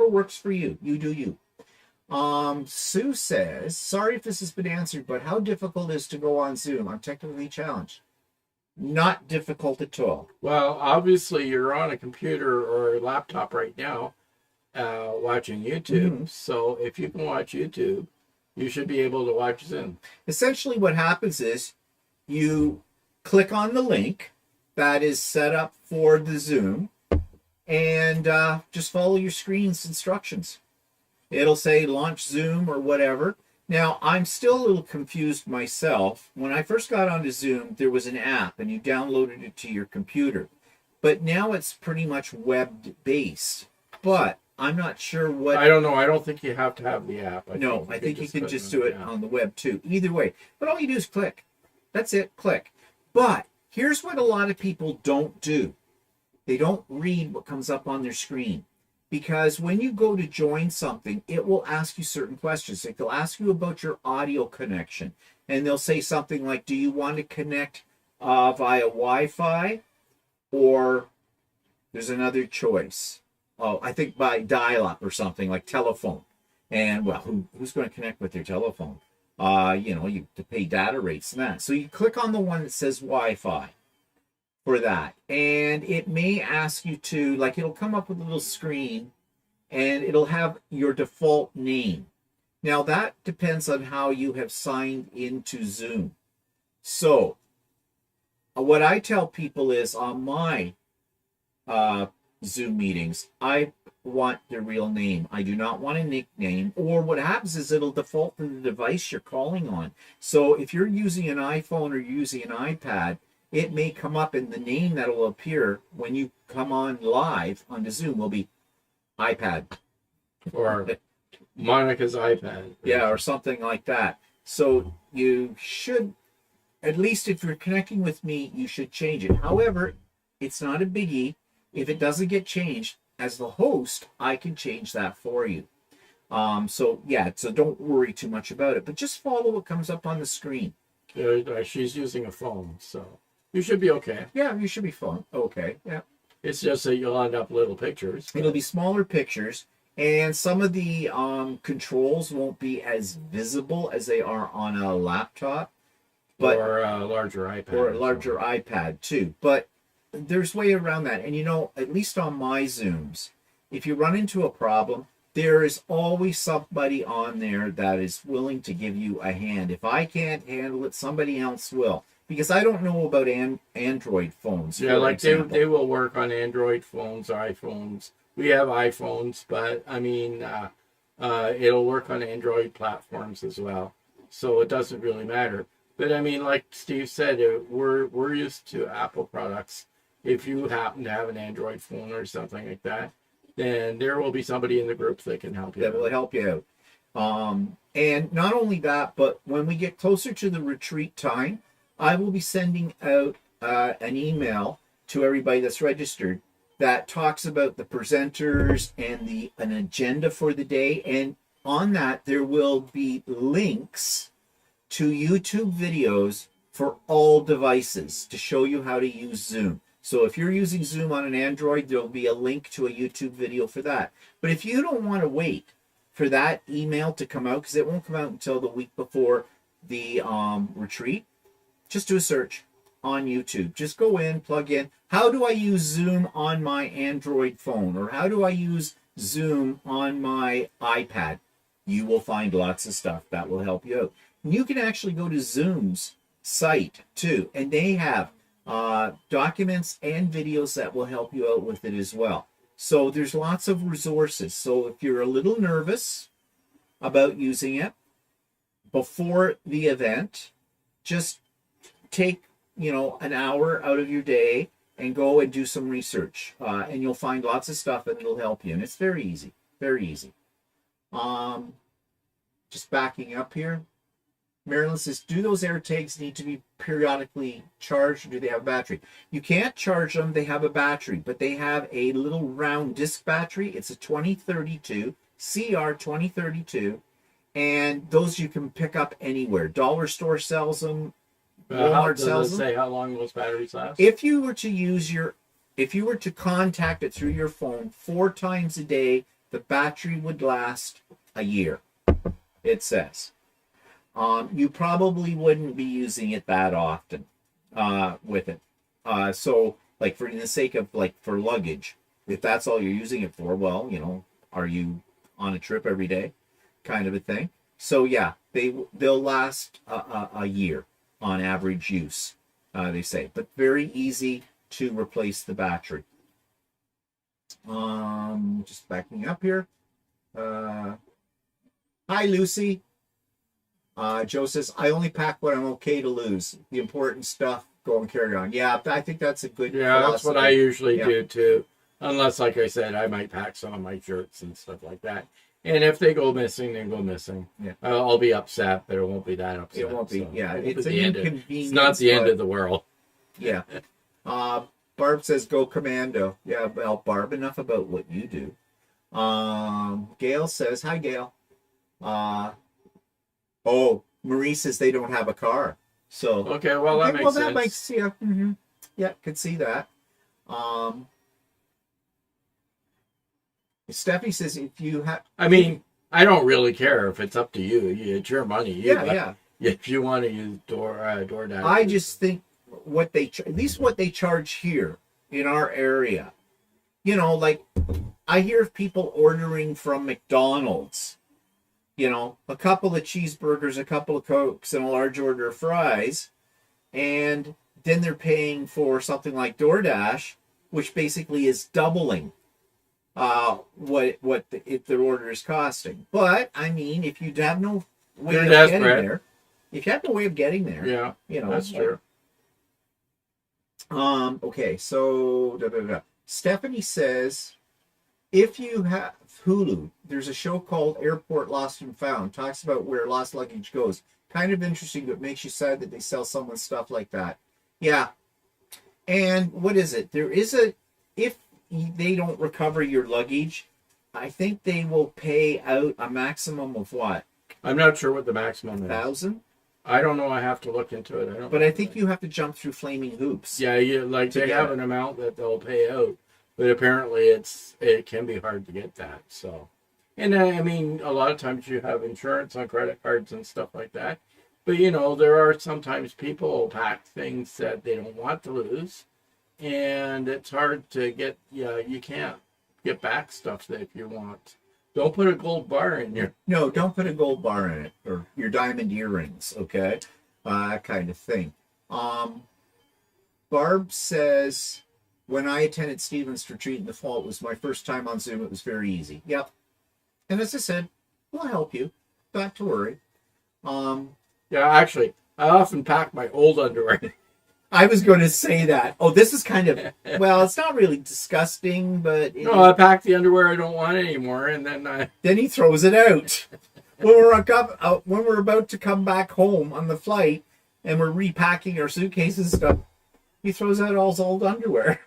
works for you. You do you. Sue says, sorry if this has been answered, but how difficult is it to go on Zoom? I'm technically challenged. Not difficult at all. Well, obviously, you're on a computer or a laptop right now watching YouTube. Mm-hmm. So if you can watch YouTube, you should be able to watch Zoom. Essentially, what happens is you click on the link that is set up for the Zoom, and just follow your screen's instructions. It'll say launch Zoom or whatever. Now, I'm still a little confused myself. When I first got onto Zoom, there was an app, and you downloaded it to your computer. But now it's pretty much web-based. But I'm not sure what... I don't know. I don't think you have to have the app. I think you can just do it on the web, too. Either way. But all you do is click. That's it. Click. But here's what a lot of people don't do. They don't read what comes up on their screen. Because when you go to join something, it will ask you certain questions. Like they'll ask you about your audio connection. And they'll say something like, do you want to connect via Wi-Fi? Or there's another choice. Oh, I think by dial-up or something, like telephone. And, well, who's going to connect with your telephone? You have to pay data rates and that. So you click on the one that says Wi-Fi for that, and it may ask you to, like, it'll come up with a little screen and it'll have your default name. Now that depends on how you have signed into Zoom. So what I tell people is, on my Zoom meetings, I want their real name. I do not want a nickname. Or what happens is it'll default to the device you're calling on. So if you're using an iPhone or using an iPad, it may come up, and the name that will appear when you come on live on the Zoom will be iPad. Or Monica's iPad. Yeah, or something like that. So you should, at least if you're connecting with me, you should change it. However, it's not a biggie. If it doesn't get changed, as the host, I can change that for you. So don't worry too much about it. But just follow what comes up on the screen. She's using a phone, so you should be okay. Yeah, you should be fine. Okay, yeah. It's just that you'll end up little pictures. It'll be smaller pictures, and some of the controls won't be as visible as they are on a laptop. Or a larger iPad. Or a larger iPad, too. But there's way around that. And, at least on my Zooms, if you run into a problem, there is always somebody on there that is willing to give you a hand. If I can't handle it, somebody else will. Because I don't know about Android phones. Yeah, like they will work on Android phones, iPhones. We have iPhones, but I mean, it'll work on Android platforms as well. So it doesn't really matter. But I mean, like Steve said, we're used to Apple products. If you happen to have an Android phone or something like that, then there will be somebody in the group that can help you. That will help you out. And not only that, but when we get closer to the retreat time, I will be sending out an email to everybody that's registered that talks about the presenters and an agenda for the day. And on that, there will be links to YouTube videos for all devices to show you how to use Zoom. So if you're using Zoom on an Android, there'll be a link to a YouTube video for that. But if you don't want to wait for that email to come out, because it won't come out until the week before the retreat, just do a search on YouTube. Just go in, plug in, how do I use Zoom on my Android phone? Or how do I use Zoom on my iPad? You will find lots of stuff that will help you out. You can actually go to Zoom's site too, and they have documents and videos that will help you out with it as well. So there's lots of resources. So if you're a little nervous about using it before the event, just take, an hour out of your day and go and do some research. And you'll find lots of stuff and it'll help you. And it's very easy, very easy. Just backing up here. Marilyn says, do those air tags need to be periodically charged, or do they have a battery? You can't charge them. They have a battery, but they have a little round disc battery. It's a 2032, CR 2032, and those you can pick up anywhere. Dollar store sells them. Walmart sells them. Say how long those batteries last? If you were to contact it through your phone 4 times a day, the battery would last a year, it says. You probably wouldn't be using it that often with it. So, like, for the sake of, like, for luggage, if that's all you're using it for, well, are you on a trip every day, kind of a thing. So, yeah, they'll last a year on average use, they say. But very easy to replace the battery. Just backing up here. Hi, Lucy. Joe says, I only pack what I'm okay to lose. The important stuff, go and carry on. Yeah, I think that's a good philosophy. That's what I usually do too. Unless, like I said, I might pack some of my shirts and stuff like that. And if they go missing, they go missing. Yeah. I'll be upset, but it won't be that upset. It won't be, It's an inconvenience. It's not the end of the world. Yeah. Barb says, go commando. Yeah, well, Barb, enough about what you do. Gail says, hi, Gail. Marie says they don't have a car. So okay, well that makes sense. That makes, yeah, yeah, could see that. Steffi says if you have, I mean, I don't really care if it's up to you. It's your money. Yeah. If you want to use DoorDash, I just think at least what they charge here in our area. Like I hear of people ordering from McDonald's. A couple of cheeseburgers, a couple of Cokes, and a large order of fries. And then they're paying for something like DoorDash, which basically is doubling what their order is costing. But, I mean, if you have no way of getting there, yeah, that's true. Okay, so, Stephanie says, if you have Hulu, there's a show called Airport Lost and Found. Talks about where lost luggage goes. Kind of interesting, but makes you sad that they sell someone's stuff like that. Yeah. And what is it? If they don't recover your luggage, I think they will pay out a maximum of what? I'm not sure what the maximum is. 1,000? I don't know. I have to look into it. But I think you have to jump through flaming hoops. Yeah, they have an amount that they'll pay out. But apparently it can be hard to get that. So, and I mean, a lot of times you have insurance on credit cards and stuff like that. But, there are sometimes people pack things that they don't want to lose. And it's hard to get, you can't get back stuff that you want. Don't put a gold bar in your... No, don't put a gold bar in it. Or your diamond earrings, okay? That kind of thing. Barb says... when I attended Stephen's retreat in the fall, it was my first time on Zoom. It was very easy. Yep. And as I said, we'll help you. Not to worry. Yeah, actually, I often pack my old underwear. I was going to say that. Oh, this is kind of, well, it's not really disgusting, but... No, I pack the underwear I don't want anymore, and then Then he throws it out. When we're about to come back home on the flight, and we're repacking our suitcases and stuff, he throws out all his old underwear.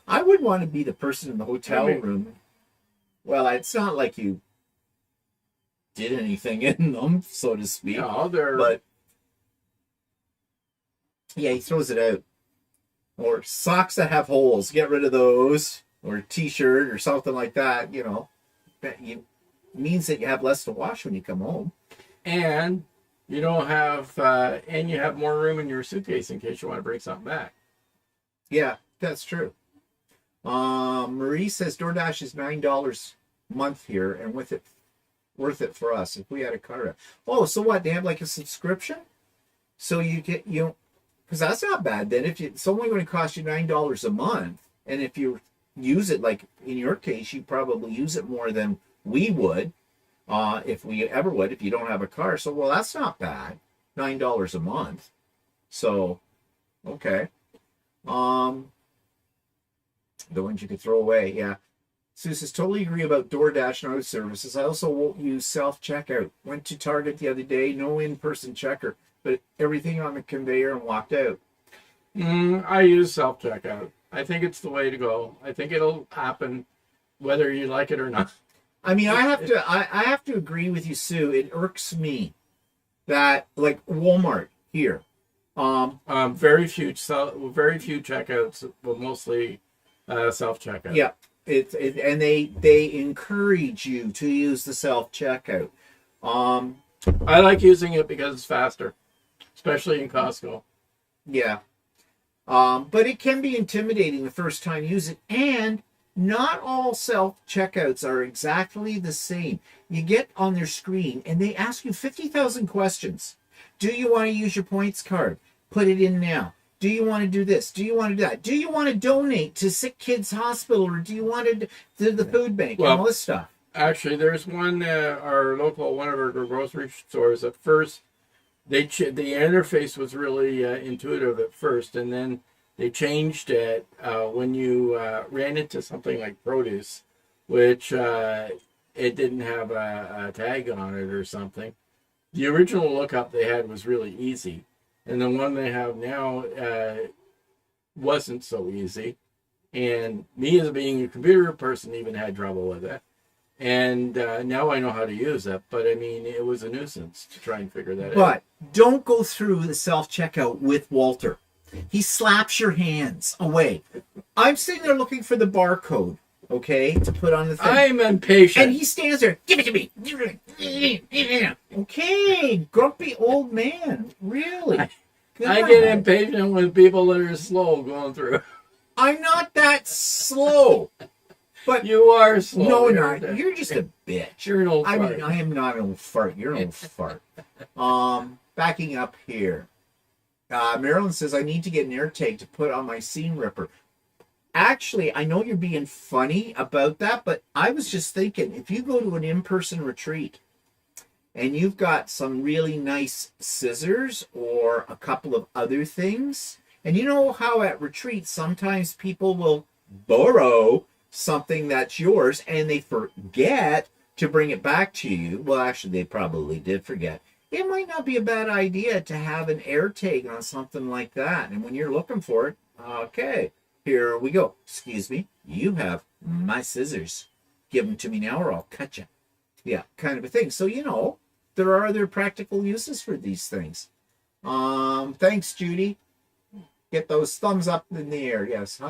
I would want to be the person in the hotel room. Well, it's not like you did anything in them, so to speak. No, they're... But yeah, he throws it out. Or socks that have holes, get rid of those. Or a t-shirt or something like that, you know. That means that you have less to wash when you come home. And you don't have, and you have more room in your suitcase in case you want to bring something back. Yeah, that's true. Marie says DoorDash is $9 a month here, and with it, worth it for us if we had a car. Oh, so what? They have like a subscription, so you get because that's not bad. Then if it's only going to cost you $9 a month, and if you use it, like in your case, you probably use it more than we would, if we ever would, if you don't have a car. So well, that's not bad. $9 a month. So, okay. The ones you could throw away, yeah. Sue says, totally agree about DoorDash and other services. I also won't use self-checkout. Went to Target the other day, no in-person checker, but everything on the conveyor and walked out. I use self-checkout. I think it's the way to go. I think it'll happen whether you like it or not. I mean, I have to agree with you, Sue. It irks me that, like Walmart here, very few checkouts, but mostly self-checkout. Yeah, and they encourage you to use the self-checkout. I like using it because it's faster, especially in Costco. Yeah, but it can be intimidating the first time you use it, and not all self-checkouts are exactly the same. You get on their screen, and they ask you 50,000 questions. Do you want to use your points card? Put it in now. Do you want to do this? Do you want to do that? Do you want to donate to Sick Kids Hospital, or do you want to do the food bank and all this stuff? Actually, there's one, one of our grocery stores. At first, the interface was really intuitive at first, and then they changed it when you ran into something like produce, which it didn't have a tag on it or something. The original lookup they had was really easy, and the one they have now wasn't so easy. And me, as being a computer person, even had trouble with it. And now I know how to use it, but I mean, it was a nuisance to try and figure that out. But don't go through the self-checkout with Walter. He slaps your hands away. I'm sitting there looking for the barcode, okay, to put on the thing. I'm impatient. And he stands there, give it to me. Okay, grumpy old man, really. I get impatient with people that are slow going through. I'm not that slow. But you are slow. No, you're just a bitch. You're an old fart. I mean, I am not an old fart. You're an old fart. Backing up here. Marilyn says, I need to get an air tag to put on my seam ripper. Actually, I know you're being funny about that, but I was just thinking, if you go to an in-person retreat and you've got some really nice scissors or a couple of other things, and you know how at retreats sometimes people will borrow something that's yours and they forget to bring it back to you. Well, actually, they probably did forget. It might not be a bad idea to have an air tag on something like that. And when you're looking for it, okay, here we go. Excuse me, you have my scissors. Give them to me now or I'll cut you. Yeah, kind of a thing. So, you know, there are other practical uses for these things. Thanks, Judy. Get those thumbs up in the air. Yes.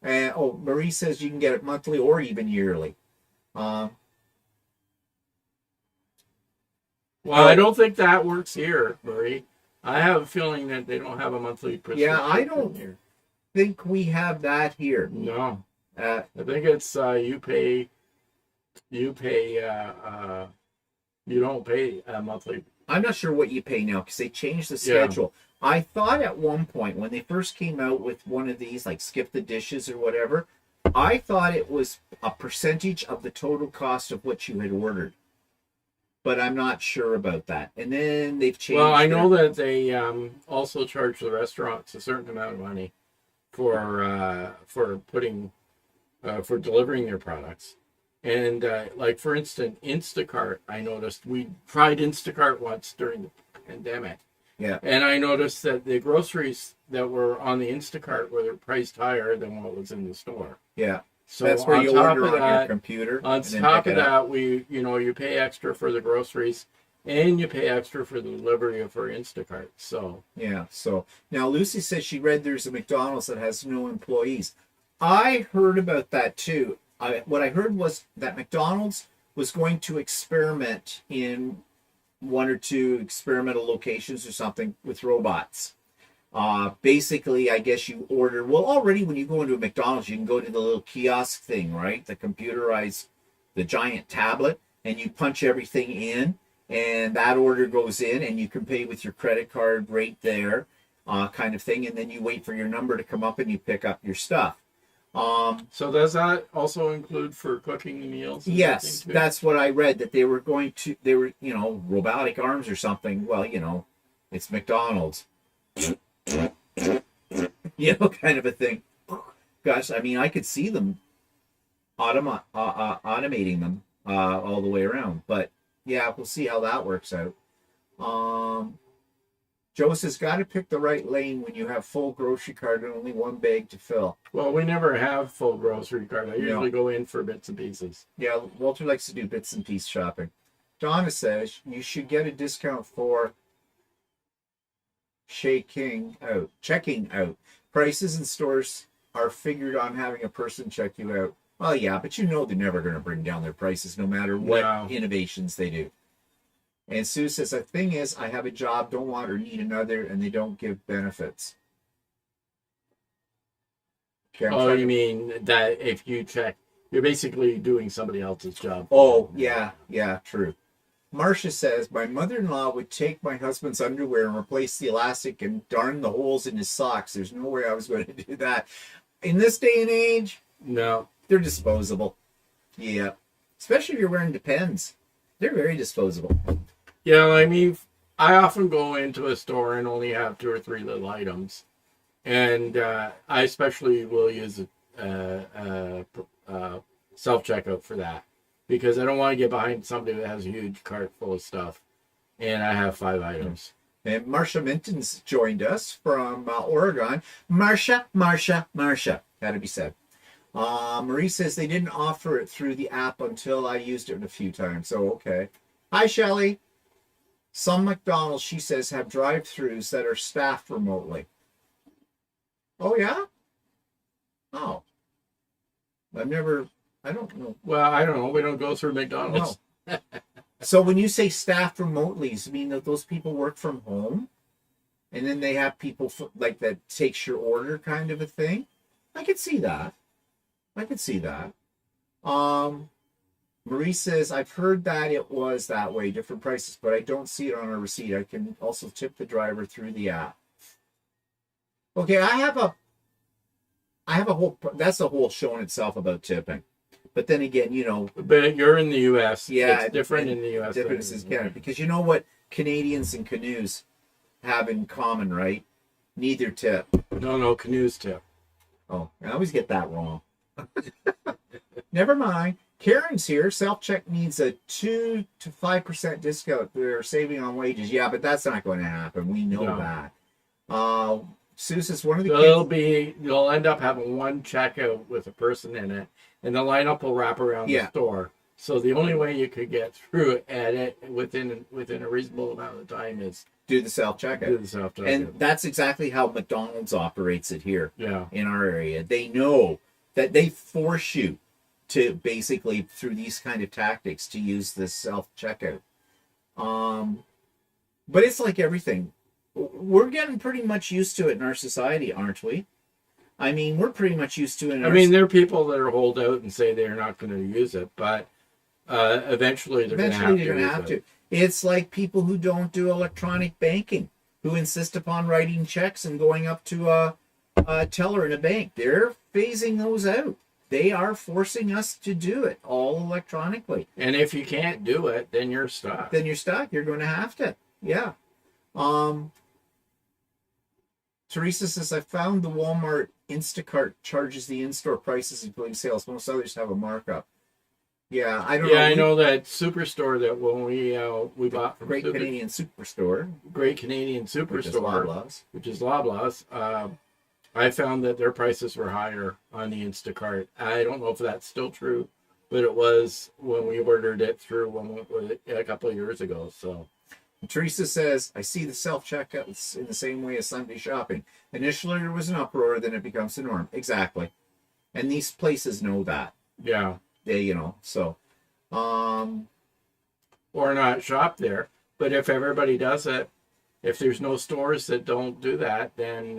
And Marie says you can get it monthly or even yearly. Well, I don't think that works here, Marie. I have a feeling that they don't have a monthly prescription. Yeah, I don't think we have that here. No. I think it's you don't pay a monthly. I'm not sure what you pay now because they changed the schedule. I thought at one point when they first came out with one of these, like Skip the Dishes or whatever, I thought it was a percentage of the total cost of what you had ordered. But I'm not sure about that. And then they've changed. Well, I know that they also charge the restaurants a certain amount of money for putting for delivering their products. And like for instance, Instacart, I noticed we tried Instacart once during the pandemic. Yeah. And I noticed that the groceries that were on the Instacart were priced higher than what was in the store. Yeah. So that's where you order on your computer. On top of that, you pay extra for the groceries and you pay extra for the delivery for Instacart. So yeah. So now Lucy says she read there's a McDonald's that has no employees. I heard about that too. What I heard was that McDonald's was going to experiment in one or two experimental locations or something with robots. Basically, I guess you order, well, already when you go into a McDonald's, you can go to the little kiosk thing, right? The computerized, the giant tablet, and you punch everything in, and that order goes in, and you can pay with your credit card right there, kind of thing, and then you wait for your number to come up and you pick up your stuff. So does that also include for cooking meals? Yes, that's what I read, that they were robotic arms or something. Well, it's McDonald's. Kind of a thing. Gosh, I mean, I could see them automating them all the way around. But yeah, we'll see how that works out. Joe says, got to pick the right lane when you have full grocery cart and only one bag to fill. Well, we never have full grocery cart. I usually go in for bits and pieces. Yeah, Walter likes to do bits and piece shopping. Donna says, you should get a discount for checking out. Prices in stores are figured on having a person check you out. Well, yeah, but they're never going to bring down their prices no matter what innovations they do. And Sue says, the thing is, I have a job, don't want or need another, and they don't give benefits. Okay, you mean that if you check, you're basically doing somebody else's job. Oh, yeah, true. Marcia says, my mother-in-law would take my husband's underwear and replace the elastic and darn the holes in his socks. There's no way I was going to do that. In this day and age, no, they're disposable. Yeah. Especially if you're wearing Depends. They're very disposable. Yeah, I mean, I often go into a store and only have 2 or 3 little items. And I especially will use self-checkout for that. Because I don't want to get behind somebody that has a huge cart full of stuff. And I have 5 items. And Marcia Minton's joined us from Oregon. Marcia. Had to be said. Marie says they didn't offer it through the app until I used it a few times. So, okay. Hi, Shelley. Some McDonald's, she says, have drive-thrus that are staffed remotely. Oh, yeah? Oh. I don't know. Well, I don't know. We don't go through McDonald's. No. So when you say staffed remotely, does it mean that those people work from home? And then they have people like that takes your order kind of a thing? I could see that. Marie says, I've heard that it was that way, different prices, but I don't see it on a receipt. I can also tip the driver through the app. Okay, I have a whole, that's a whole show in itself about tipping. But then again, But you're in the U.S. Yeah. It's different in the U.S. Different in Canada. Because you know what Canadians and canoes have in common, right? Neither tip. No, canoes tip. Oh, I always get that wrong. Never mind. Karen's here. Self-check needs a 2 to 5% discount. They're saving on wages. Yeah, but that's not going to happen. We know that. Sue says one of the kids... You'll end up having one checkout with a person in it, and the lineup will wrap around the store. So the only way you could get through at it within a reasonable amount of time is do the self-checkout. And that's exactly how McDonald's operates it here in our area. They know that they force you to basically, through these kind of tactics, to use this self-checkout. But it's like everything. We're getting pretty much used to it in our society, aren't we? I mean, we're pretty much used to it. There are people that are hold out and say they're not going to use it, but eventually they're going to have to. It's like people who don't do electronic banking, who insist upon writing checks and going up to a teller in a bank. They're phasing those out. They are forcing us to do it all electronically. And if you can't do it, then you're stuck. Then you're stuck. You're going to have to. Yeah. Teresa says, I found the Walmart Instacart charges the in-store prices including sales. Most others have a markup. Yeah, I don't know. Yeah, I know that Superstore that when we bought from Great Canadian Superstore. Great Canadian Superstore, Which is Loblaws. Loblaws. I found that their prices were higher on the Instacart. I don't know if that's still true, but it was when we ordered it through a couple of years ago. So Teresa says, I see the self-checkouts in the same way as Sunday shopping. Initially, there was an uproar, then it becomes the norm. Exactly. And these places know that. Yeah. They, so. Or not shop there. But if everybody does it, if there's no stores that don't do that, then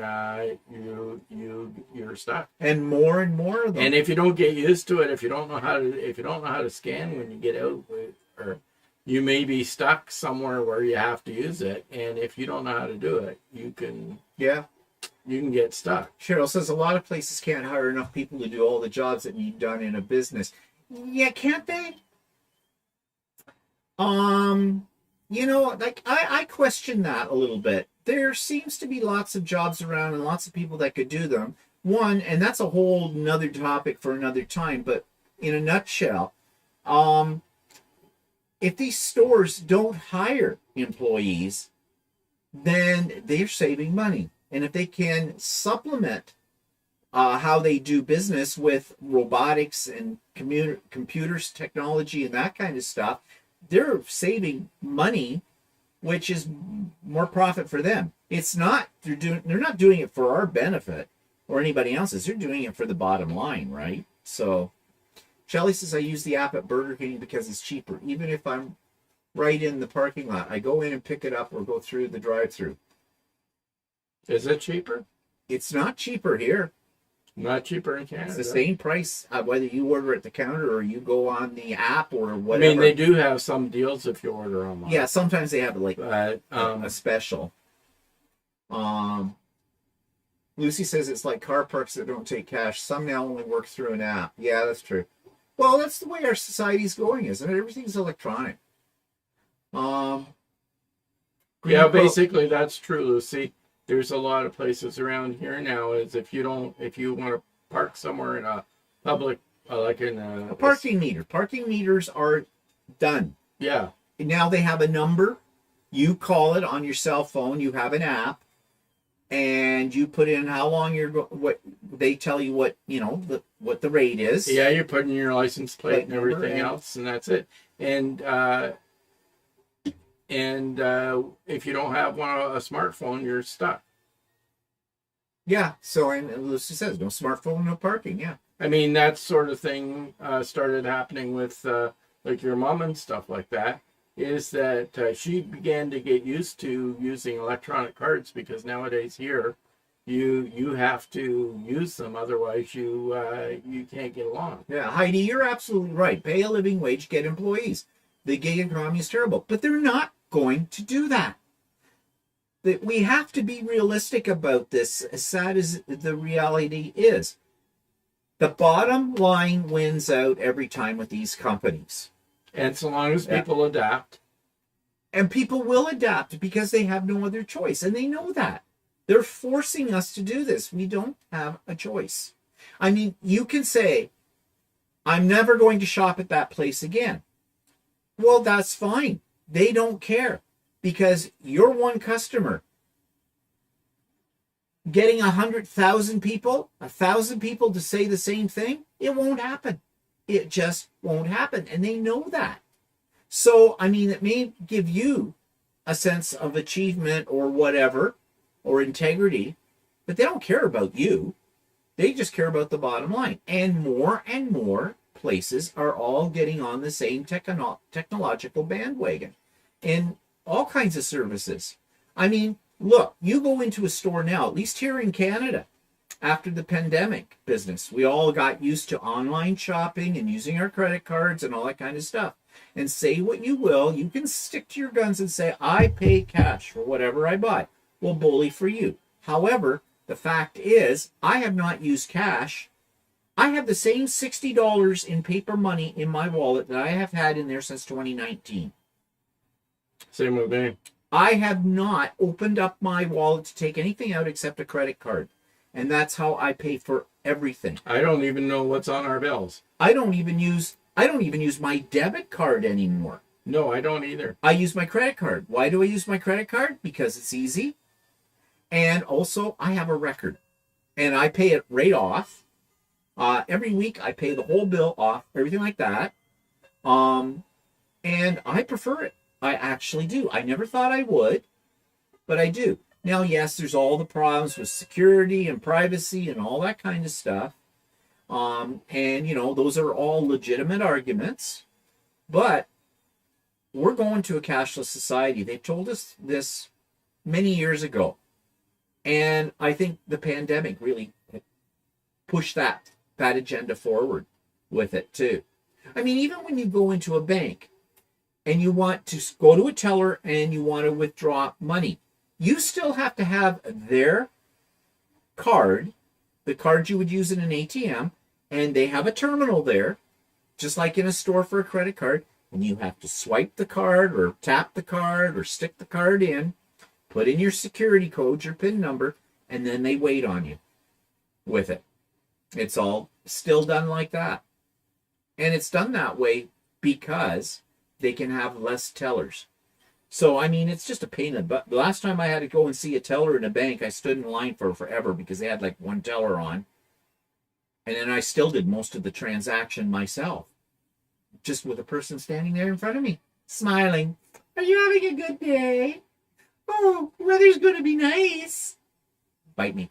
you're stuck. And more of them. And if you don't get used to it, if you don't know how to scan when you get out, or you may be stuck somewhere where you have to use it, and if you don't know how to do it, you can get stuck. Cheryl says a lot of places can't hire enough people to do all the jobs that need done in a business. Yeah, can't they? I question that a little bit. There seems to be lots of jobs around and lots of people that could do them. One, and that's a whole nother topic for another time, but in a nutshell, if these stores don't hire employees, then they're saving money. And if they can supplement how they do business with robotics and computers, technology, and that kind of stuff, they're saving money, which is more profit for them. It's not they're not doing it for our benefit or anybody else's. They're doing it for the bottom line, right? So Shelly says, I use the app at Burger King because it's cheaper. Even if I'm right in the parking lot, I go in and pick it up or go through the drive-through. Is it cheaper? It's not cheaper here. Not cheaper in Canada. It's the same price whether you order at the counter or you go on the app or whatever. I mean, they do have some deals if you order online. Yeah, sometimes they have like a special. Lucy says it's like car parks that don't take cash. Some now only work through an app. Yeah, that's true. Well, that's the way our society's going, isn't it? Everything's electronic. Basically that's true, Lucy. There's a lot of places around here now is if you want to park somewhere in a public, like in a parking meter. Parking meters are done. Yeah. Now they have a number. You call it on your cell phone. You have an app, and you put in how long what they tell you what what the rate is. Yeah, you put in your license plate and everything else, and that's it. And if you don't have a smartphone, you're stuck. Yeah. So, and Lucy says, no smartphone, no parking. Yeah. I mean, that sort of thing started happening with like your mom and stuff like that. Is that she began to get used to using electronic cards because nowadays here, you have to use them, otherwise you can't get along. Yeah, Heidi, you're absolutely right. Pay a living wage, get employees. The gig economy is terrible, but they're not going to do that. We have to be realistic about this, as sad as the reality is. The bottom line wins out every time with these companies. And so long as people adapt. And people will adapt because they have no other choice, and they know that. They're forcing us to do this. We don't have a choice. I mean, you can say, I'm never going to shop at that place again. Well, that's fine. They don't care because you're one customer. Getting 100,000 people, 1,000 people to say the same thing, it won't happen. It just won't happen. And they know that. So, I mean, it may give you a sense of achievement or whatever, or integrity, but they don't care about you. They just care about the bottom line. And more places are all getting on the same technological bandwagon in all kinds of services. I mean, look, you go into a store now, at least here in Canada, after the pandemic business, we all got used to online shopping and using our credit cards and all that kind of stuff. And say what you will, you can stick to your guns and say, I pay cash for whatever I buy. Well, bully for you. However, the fact is, I have not used cash. I have the same $60 in paper money in my wallet that I have had in there since 2019. Same with me. I have not opened up my wallet to take anything out except a credit card. And that's how I pay for everything. I don't even know what's on our bills. I don't even use my debit card anymore. No, I don't either. I use my credit card. Why do I use my credit card? Because it's easy. And also, I have a record. And I pay it right off. Every week, I pay the whole bill off, everything like that. And I prefer it. I actually do. I never thought I would, but I do. Now, yes, there's all the problems with security and privacy and all that kind of stuff. And, you know, those are all legitimate arguments. But we're going to a cashless society. They told us this many years ago. And I think the pandemic really pushed that agenda forward with it, too. I mean, even when you go into a bank and you want to go to a teller and you want to withdraw money, you still have to have their card, the card you would use in an ATM, and they have a terminal there, just like in a store for a credit card, and you have to swipe the card or tap the card or stick the card in, put in your security code, your PIN number, and then they wait on you with it. It's all still done like that. And it's done that way because they can have less tellers. So, I mean, it's just a pain in the butt. The last time I had to go and see a teller in a bank, I stood in line for forever because they had like one teller on. And then I still did most of the transaction myself. Just with a person standing there in front of me, smiling. Are you having a good day? Oh, weather's going to be nice. Bite me.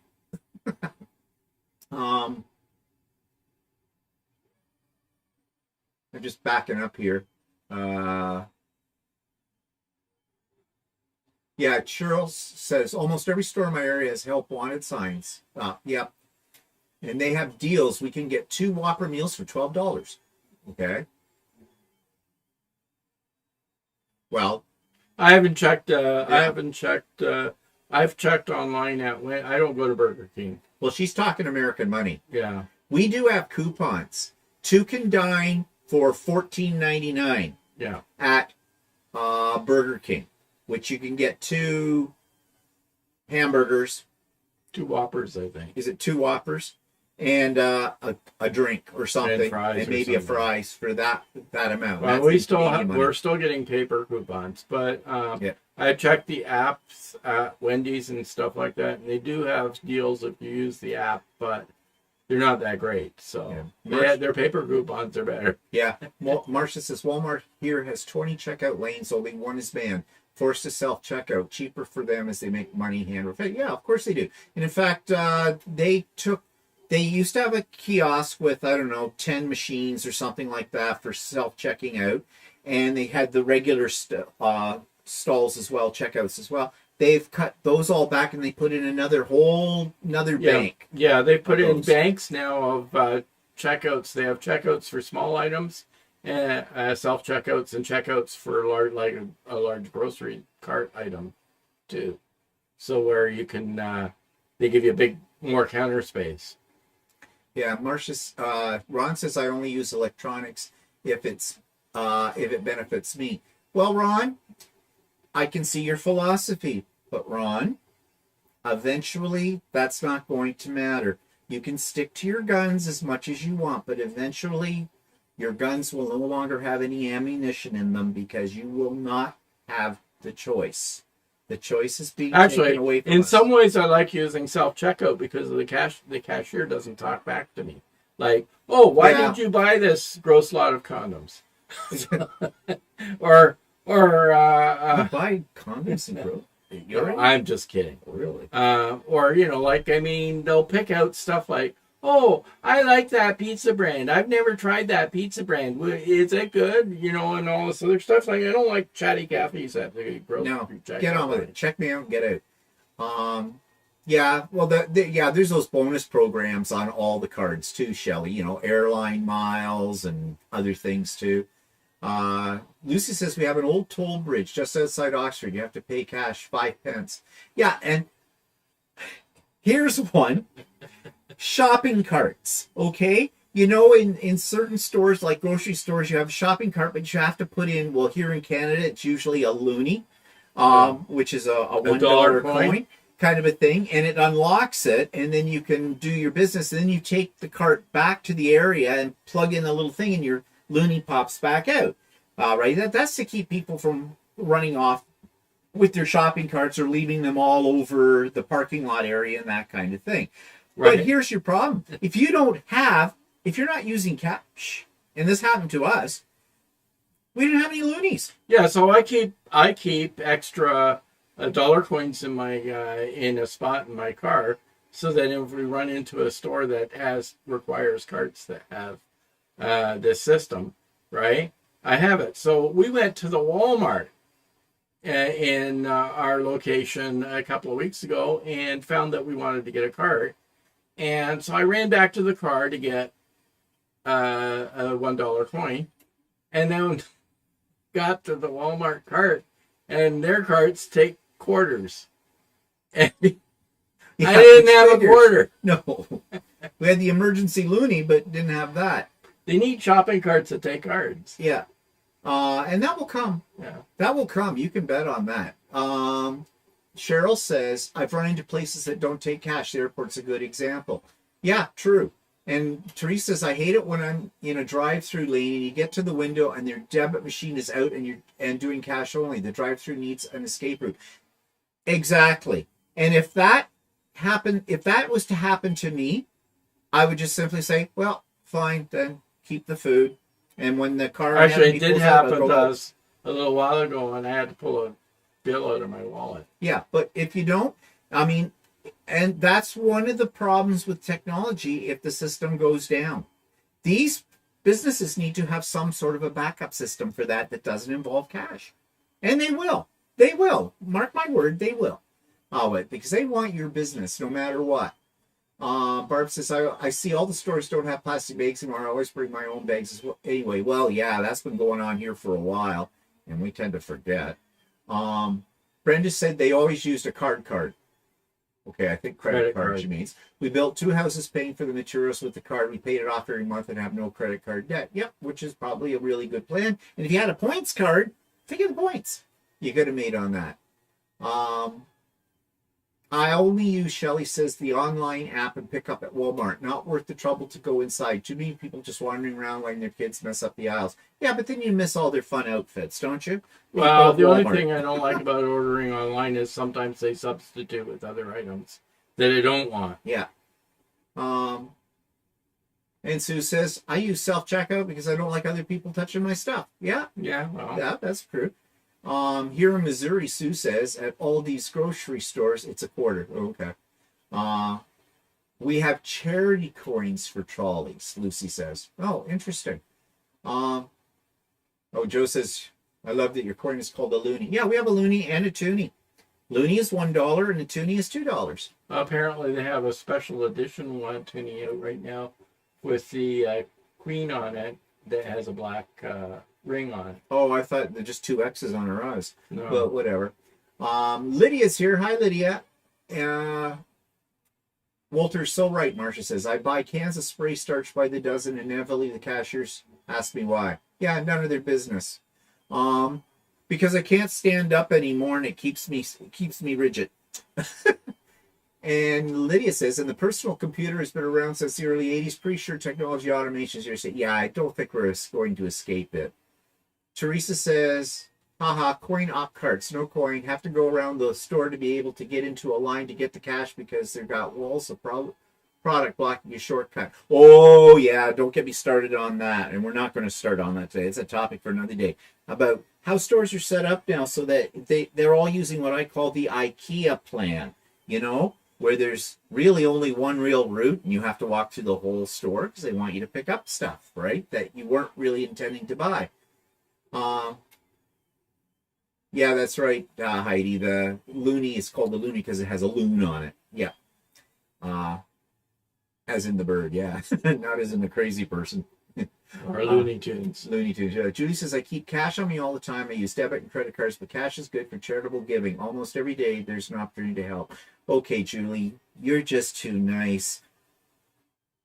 I'm just backing up here. Yeah, Charles says almost every store in my area has help wanted signs. Yep. And they have deals. We can get 2 Whopper meals for $12. Okay. Well, I haven't checked. I've checked online I don't go to Burger King. Well, she's talking American money. Yeah. We do have coupons. 2 can dine for $14.99. Yeah. At Burger King, which you can get 2 hamburgers. 2 Whoppers, I think. Is it 2 Whoppers? And a drink or something, and maybe a fries for that amount. Well, we're still getting paper coupons, but yeah. I checked the apps at Wendy's and stuff like that, and they do have deals if you use the app, but they're not that great. So yeah. Their paper coupons are better. Yeah. Marcia says Walmart here has 20 checkout lanes, only one is banned. Forced to self-checkout, cheaper for them as they make money hand over fist. Yeah, of course they do. And in fact, they used to have a kiosk with, I don't know, 10 machines or something like that for self-checking out. And they had the regular stalls as well, checkouts as well. They've cut those all back and they put in another bank. Yeah, they put in banks now of checkouts. They have checkouts for small items, and self-checkouts and checkouts for a large grocery cart item too. So where you can, they give you more counter space. Yeah, Ron says I only use electronics if it benefits me. Well, Ron, I can see your philosophy, but Ron, eventually that's not going to matter. You can stick to your guns as much as you want, but eventually your guns will no longer have any ammunition in them because you will not have the choice. The choice is being taken away from us. In some ways, I like using self-checkout because of the cashier doesn't talk back to me. Like, oh, why did you buy this gross lot of condoms? or you buy condoms and gross? I'm just kidding. Really? They'll pick out stuff like, oh, I like that pizza brand. I've never tried that pizza brand. Is it good? And all this other stuff. Like, I don't like Chatty cafes at the grocery. No, get on with it. Check me out, get out. Yeah, well, there's those bonus programs on all the cards too, Shelley. Airline miles and other things too. Lucy says we have an old toll bridge just outside Oxford. You have to pay cash 5 pence. Yeah, and here's one. Shopping carts, okay? You know, in certain stores, like grocery stores, you have a shopping cart, but you have to put in, well, here in Canada, it's usually a loonie, which is a $1 coin kind of a thing, and it unlocks it, and then you can do your business, and then you take the cart back to the area and plug in the little thing, and your loonie pops back out, right? That's to keep people from running off with their shopping carts or leaving them all over the parking lot area and that kind of thing. Right. But here's your problem. If you're not using cash, and this happened to us, we didn't have any loonies. Yeah, so I keep extra dollar coins in my in a spot in my car, so that if we run into a store that requires carts that have this system, right? I have it. So we went to the Walmart in our location a couple of weeks ago and found that we wanted to get a cart. And so I ran back to the car to get a $1 coin, and then got to the Walmart cart, and their carts take quarters. And I didn't have a quarter. No. We had the emergency loonie, but didn't have that. They need shopping carts that take cards. Yeah. And that will come. Yeah. That will come. You can bet on that. Cheryl says, I've run into places that don't take cash. The airport's a good example. Yeah, true. And Teresa says, I hate it when I'm in a drive-through lane and you get to the window and their debit machine is out and doing cash only. The drive-through needs an escape route. Exactly. And if that was to happen to me, I would just simply say, well, fine, then keep the food. And when the car actually, it did happen to us a little while ago, and I had to pull a bill out of my wallet. Yeah, but if you don't, I mean, and that's one of the problems with technology if the system goes down. These businesses need to have some sort of a backup system for that doesn't involve cash. And they will. They will. Mark my word, they will. Because they want your business no matter what. Barb says, I see all the stores don't have plastic bags anymore. I always bring my own bags as well. Anyway, well, yeah, that's been going on here for a while, and we tend to forget. Brenda said they always used a card. Okay, I think credit card she means. We built 2 houses paying for the materials with the card. We paid it off every month and have no credit card debt. Yep, which is probably a really good plan. And if you had a points card, think of the points you could have made on that. I only use, Shelley says, the online app and pick up at Walmart. Not worth the trouble to go inside. Too many people just wandering around letting their kids mess up the aisles. Yeah, but then you miss all their fun outfits, don't you? Well, the only thing I don't like about ordering online is sometimes they substitute with other items that I don't want. Yeah. And Sue says, I use self-checkout because I don't like other people touching my stuff. Yeah. Yeah, well. Yeah, that's true. Here in Missouri, Sue says, at all these grocery stores, it's a quarter. Okay. We have charity coins for trolleys, Lucy says. Oh, interesting. Joe says, I love that your coin is called a loonie. Yeah, we have a loonie and a toonie. Loonie is $1 and a toonie is $2. Apparently they have a special edition one toonie out right now with the queen on it that has a black ring on it. Oh, I thought they're just 2 X's on her eyes. No. But whatever. Lydia's here. Hi, Lydia. Walter's so right, Marcia says. I buy cans of spray starch by the dozen, and inevitably the cashiers ask me why. Yeah, none of their business. Because I can't stand up anymore, and it keeps me rigid. And Lydia says, and the personal computer has been around since the early 80s. Pretty sure technology automation is here. Yeah, I don't think we're going to escape it. Teresa says, haha, coin op carts, no coin. Have to go around the store to be able to get into a line to get the cash because they've got walls of product blocking a shortcut. Oh, yeah, don't get me started on that. And we're not going to start on that today. It's a topic for another day. About how stores are set up now so that they're all using what I call the IKEA plan, where there's really only one real route and you have to walk through the whole store because they want you to pick up stuff, right, that you weren't really intending to buy. Yeah, that's right, Heidi. The loonie is called the loonie because it has a loon on it. Yeah. As in the bird, yeah. Not as in the crazy person. Or Looney Tunes. Looney Tunes. Judy says, I keep cash on me all the time. I use debit and credit cards, but cash is good for charitable giving. Almost every day, there's an opportunity to help. Okay, Julie, you're just too nice.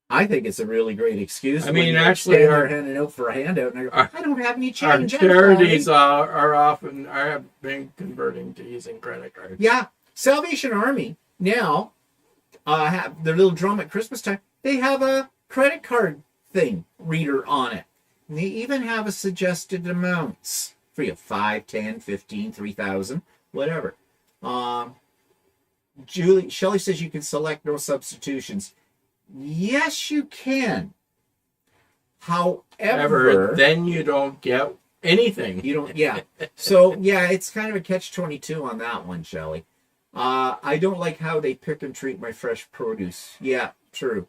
I think it's a really great excuse. I mean, when actually, they're handing out for a handout, and I don't have any Our change. charities are often have been converting to using credit cards. Yeah, Salvation Army now have their little drum at Christmas time. They have a credit card thing reader on it. And they even have a suggested amounts for you: 5, 10, 15, 3,000, whatever. Shelley says you can select no substitutions. Yes, you can. However, then you don't get anything. You don't, yeah. So, yeah, it's kind of a catch-22 on that one, Shelley. I don't like how they pick and treat my fresh produce. Yeah, true.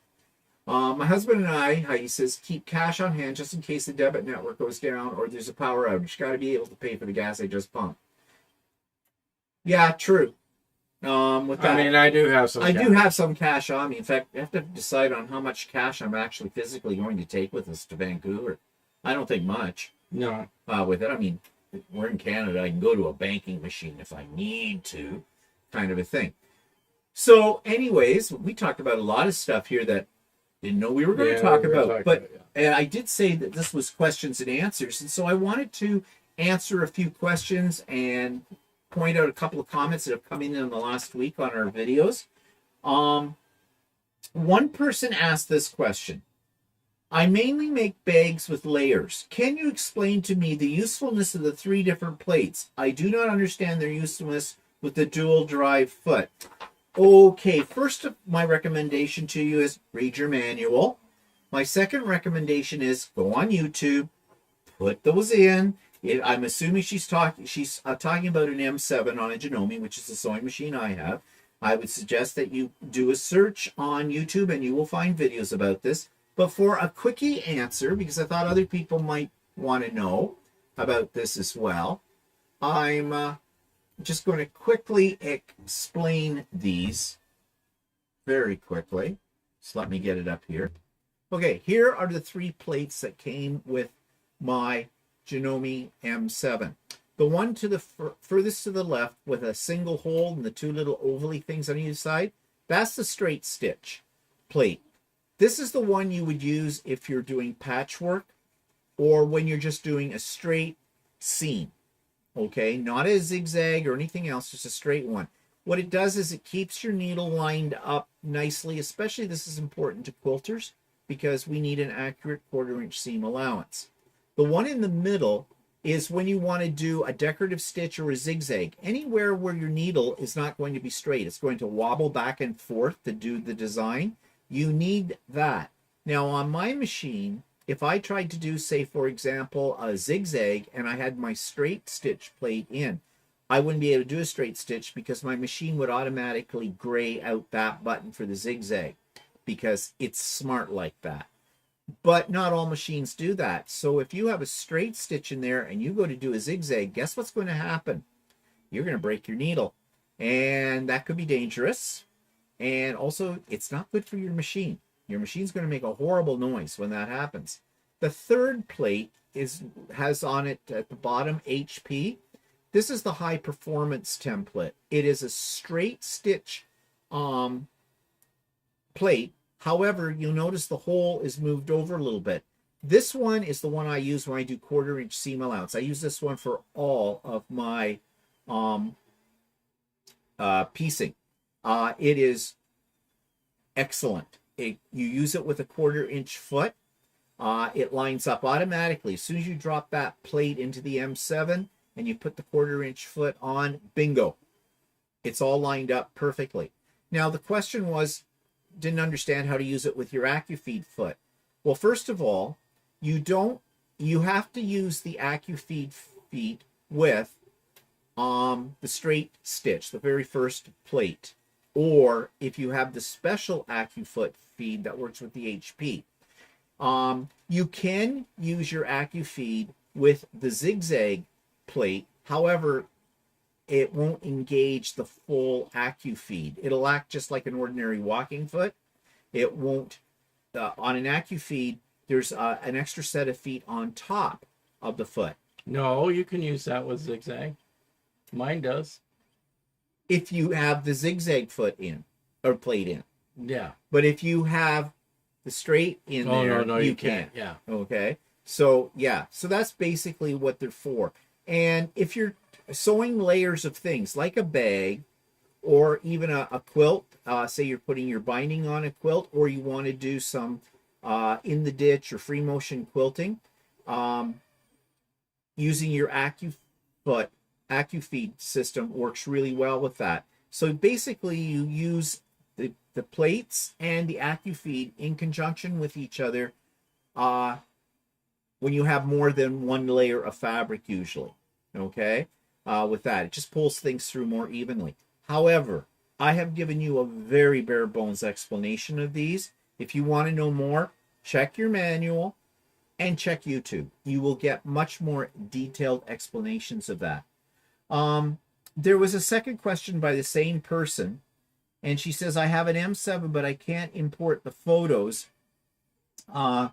My husband and I, he says, keep cash on hand just in case the debit network goes down or there's a power outage. Got to be able to pay for the gas I just pumped. Yeah, true. With that, I mean, I do have some. I do have some cash on me. In fact, I have to decide on how much cash I'm actually physically going to take with us to Vancouver. I don't think much. No. With it, I mean, we're in Canada. I can go to a banking machine if I need to, kind of a thing. So, anyways, we talked about a lot of stuff here that didn't know we were going to talk about. But I did say that this was questions and answers, and so I wanted to answer a few questions and point out a couple of comments that have come in the last week on our videos. One person asked this question. I mainly make bags with layers. Can you explain to me the usefulness of the 3 different plates? I do not understand their usefulness with the dual drive foot. Okay, first my recommendation to you is read your manual. My second recommendation is go on YouTube, put those in. I'm assuming she's talking about an M7 on a Janome, which is the sewing machine I have. I would suggest that you do a search on YouTube and you will find videos about this. But for a quickie answer, because I thought other people might want to know about this as well, I'm just going to quickly explain these very quickly. Just let me get it up here. Okay, here are the 3 plates that came with my Janome M7. The one to the furthest to the left with a single hole and the 2 little ovally things on either side, that's the straight stitch plate. This is the one you would use if you're doing patchwork or when you're just doing a straight seam. Okay, not a zigzag or anything else, just a straight one. What it does is it keeps your needle lined up nicely, especially this is important to quilters because we need an accurate 1/4 inch seam allowance. The one in the middle is when you want to do a decorative stitch or a zigzag. Anywhere where your needle is not going to be straight, it's going to wobble back and forth to do the design. You need that. Now on my machine, if I tried to do, say, for example, a zigzag and I had my straight stitch plate in, I wouldn't be able to do a straight stitch because my machine would automatically gray out that button for the zigzag because it's smart like that. But not all machines do that. So if you have a straight stitch in there and you go to do a zigzag, guess what's going to happen? You're going to break your needle. And that could be dangerous. And also, it's not good for your machine. Your machine's going to make a horrible noise when that happens. The 3rd plate has on it at the bottom HP. This is the high performance template. It is a straight stitch plate. However, you'll notice the hole is moved over a little bit. This one is the one I use when I do 1/4 inch seam allowance. I use this one for all of my piecing. It is excellent. You use it with a 1/4 inch foot. It lines up automatically. As soon as you drop that plate into the M7 and you put the 1/4 inch foot on, bingo. It's all lined up perfectly. Now, the question was, didn't understand how to use it with your AccuFeed foot. Well, first of all, you have to use the AccuFeed feet with the straight stitch, the very first plate. Or if you have the special AccuFoot feed that works with the HP. You can use your AccuFeed with the zigzag plate. However, it won't engage the full AccuFeed. It'll act just like an ordinary walking foot. It won't, on an AccuFeed, there's an extra set of feet on top of the foot. No, you can use that with zigzag. Mine does. If you have the zigzag foot in or plate in. Yeah. But if you have the straight in there, no, you can't. can't. Yeah. Okay. So, yeah. So that's basically what they're for. And if you're sewing layers of things like a bag or even a quilt, say you're putting your binding on a quilt, or you want to do some in the ditch or free motion quilting, using your AccuFeed system works really well with that. So basically you use the plates and the AccuFeed in conjunction with each other when you have more than one layer of fabric usually. Okay? With that, it just pulls things through more evenly. However, I have given you a very bare bones explanation of these. If you want to know more, check your manual and check YouTube. You will get much more detailed explanations of that. There was a second question by the same person, and she says, I have an M7, but I can't import the photos in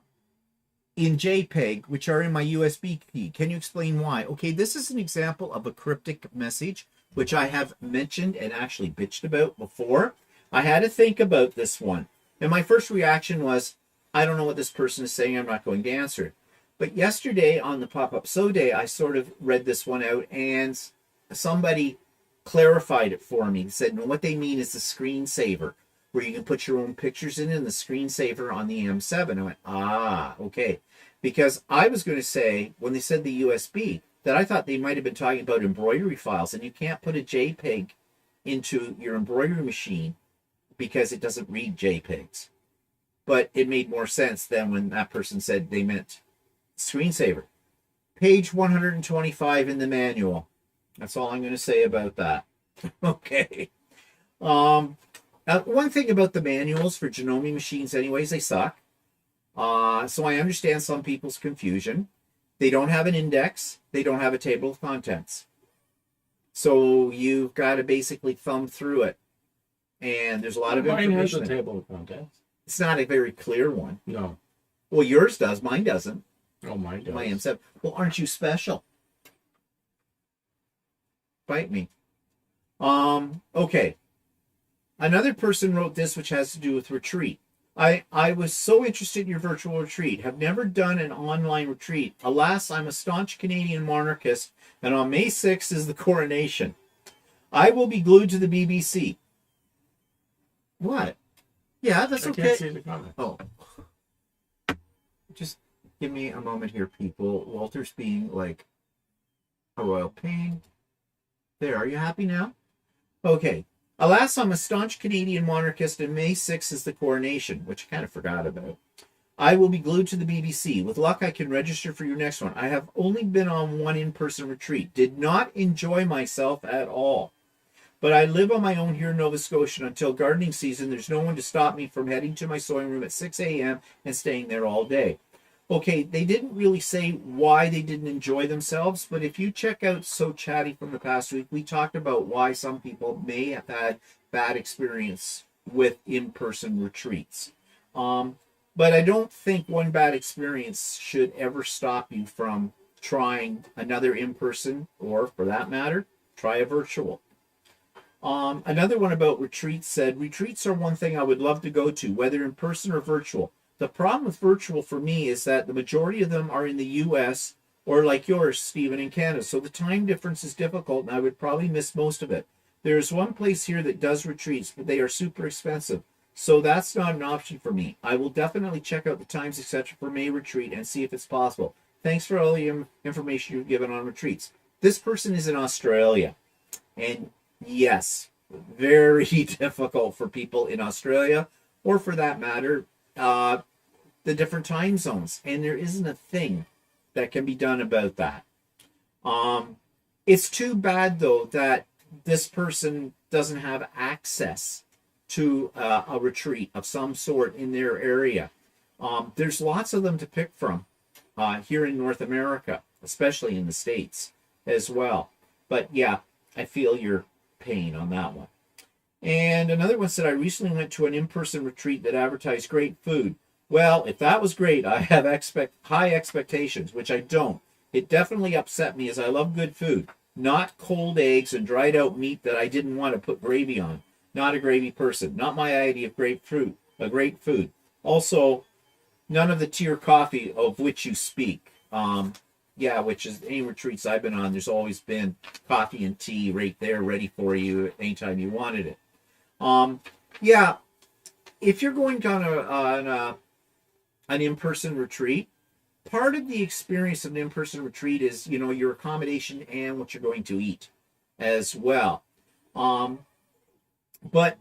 JPEG, which are in my USB key. Can you explain why? Okay, this is an example of a cryptic message, which I have mentioned and actually bitched about before. I had to think about this one. And my first reaction was, I don't know what this person is saying. I'm not going to answer it. But yesterday on the Pop-Up Sew Day, I sort of read this one out, and somebody clarified it for me. They said, no, what they mean is the screensaver, where you can put your own pictures in and the screensaver on the M7. I went, okay. Because I was going to say, when they said the USB, that I thought they might have been talking about embroidery files, and you can't put a JPEG into your embroidery machine because it doesn't read JPEGs. But it made more sense than when that person said they meant screensaver. Page 125 in the manual. That's all I'm going to say about that. Okay. Now, one thing about the manuals for Janome machines anyways, they suck. So I understand some people's confusion. They don't have an index. They don't have a table of contents. So you've got to basically thumb through it. And there's a lot of information. Mine has a table of contents. It's not a very clear one. No. Well, yours does. Mine doesn't. Oh, mine does. My M7. Well, aren't you special? Bite me. Okay. Another person wrote this, which has to do with retreat. I was so interested in your virtual retreat. Have never done an online retreat. Alas, I'm a staunch Canadian monarchist, and on May 6th is the coronation. I will be glued to the BBC. What? Yeah, that's okay. I can't see the comment. Oh. Just give me a moment here, people. Walter's being like a royal pain. There, are you happy now? Okay. Alas, I'm a staunch Canadian monarchist, and May 6th is the coronation, which I kind of forgot about. I will be glued to the BBC. With luck, I can register for your next one. I have only been on one in-person retreat. Did not enjoy myself at all. But I live on my own here in Nova Scotia until gardening season. There's no one to stop me from heading to my sewing room at 6 a.m. and staying there all day. Okay, they didn't really say why they didn't enjoy themselves, but if you check out So Chatty from the past week, we talked about why some people may have had bad experience with in-person retreats. But I don't think one bad experience should ever stop you from trying another in-person, or for that matter, try a virtual. Another one about retreats said, retreats are one thing I would love to go to, whether in person or virtual. The problem with virtual for me is that the majority of them are in the U.S. or like yours, Stephen, in Canada. So the time difference is difficult, and I would probably miss most of it. There's one place here that does retreats, but they are super expensive. So that's not an option for me. I will definitely check out the times, etc. for May retreat and see if it's possible. Thanks for all the information you've given on retreats. This person is in Australia. And yes, very difficult for people in Australia, or for that matter, the different time zones, and there isn't a thing that can be done about that. It's too bad though that this person doesn't have access to a retreat of some sort in their area. There's lots of them to pick from here in North America, especially in the States as well. But yeah, I feel your pain on that one. And another one said, I recently went to an in-person retreat that advertised great food. Well, if that was great, I have high expectations, which I don't. It definitely upset me as I love good food, not cold eggs and dried out meat that I didn't want to put gravy on. Not a gravy person. Not my idea of great food. Also, none of the tier coffee of which you speak. Yeah, which is any retreats I've been on, there's always been coffee and tea right there ready for you anytime you wanted it. Yeah, if you're going on an in-person retreat, part of the experience of an in-person retreat is, your accommodation and what you're going to eat as well. But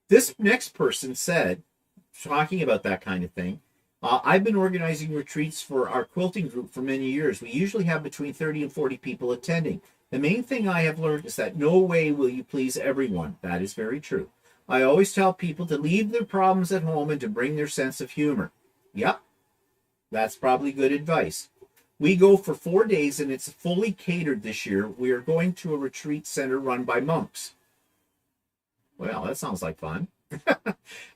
this next person said, talking about that kind of thing, I've been organizing retreats for our quilting group for many years. We usually have between 30 and 40 people attending. The main thing I have learned is that no way will you please everyone. That is very true. I always tell people to leave their problems at home and to bring their sense of humor. Yep, that's probably good advice. We go for 4 days and it's fully catered this year. We are going to a retreat center run by monks. Well, that sounds like fun.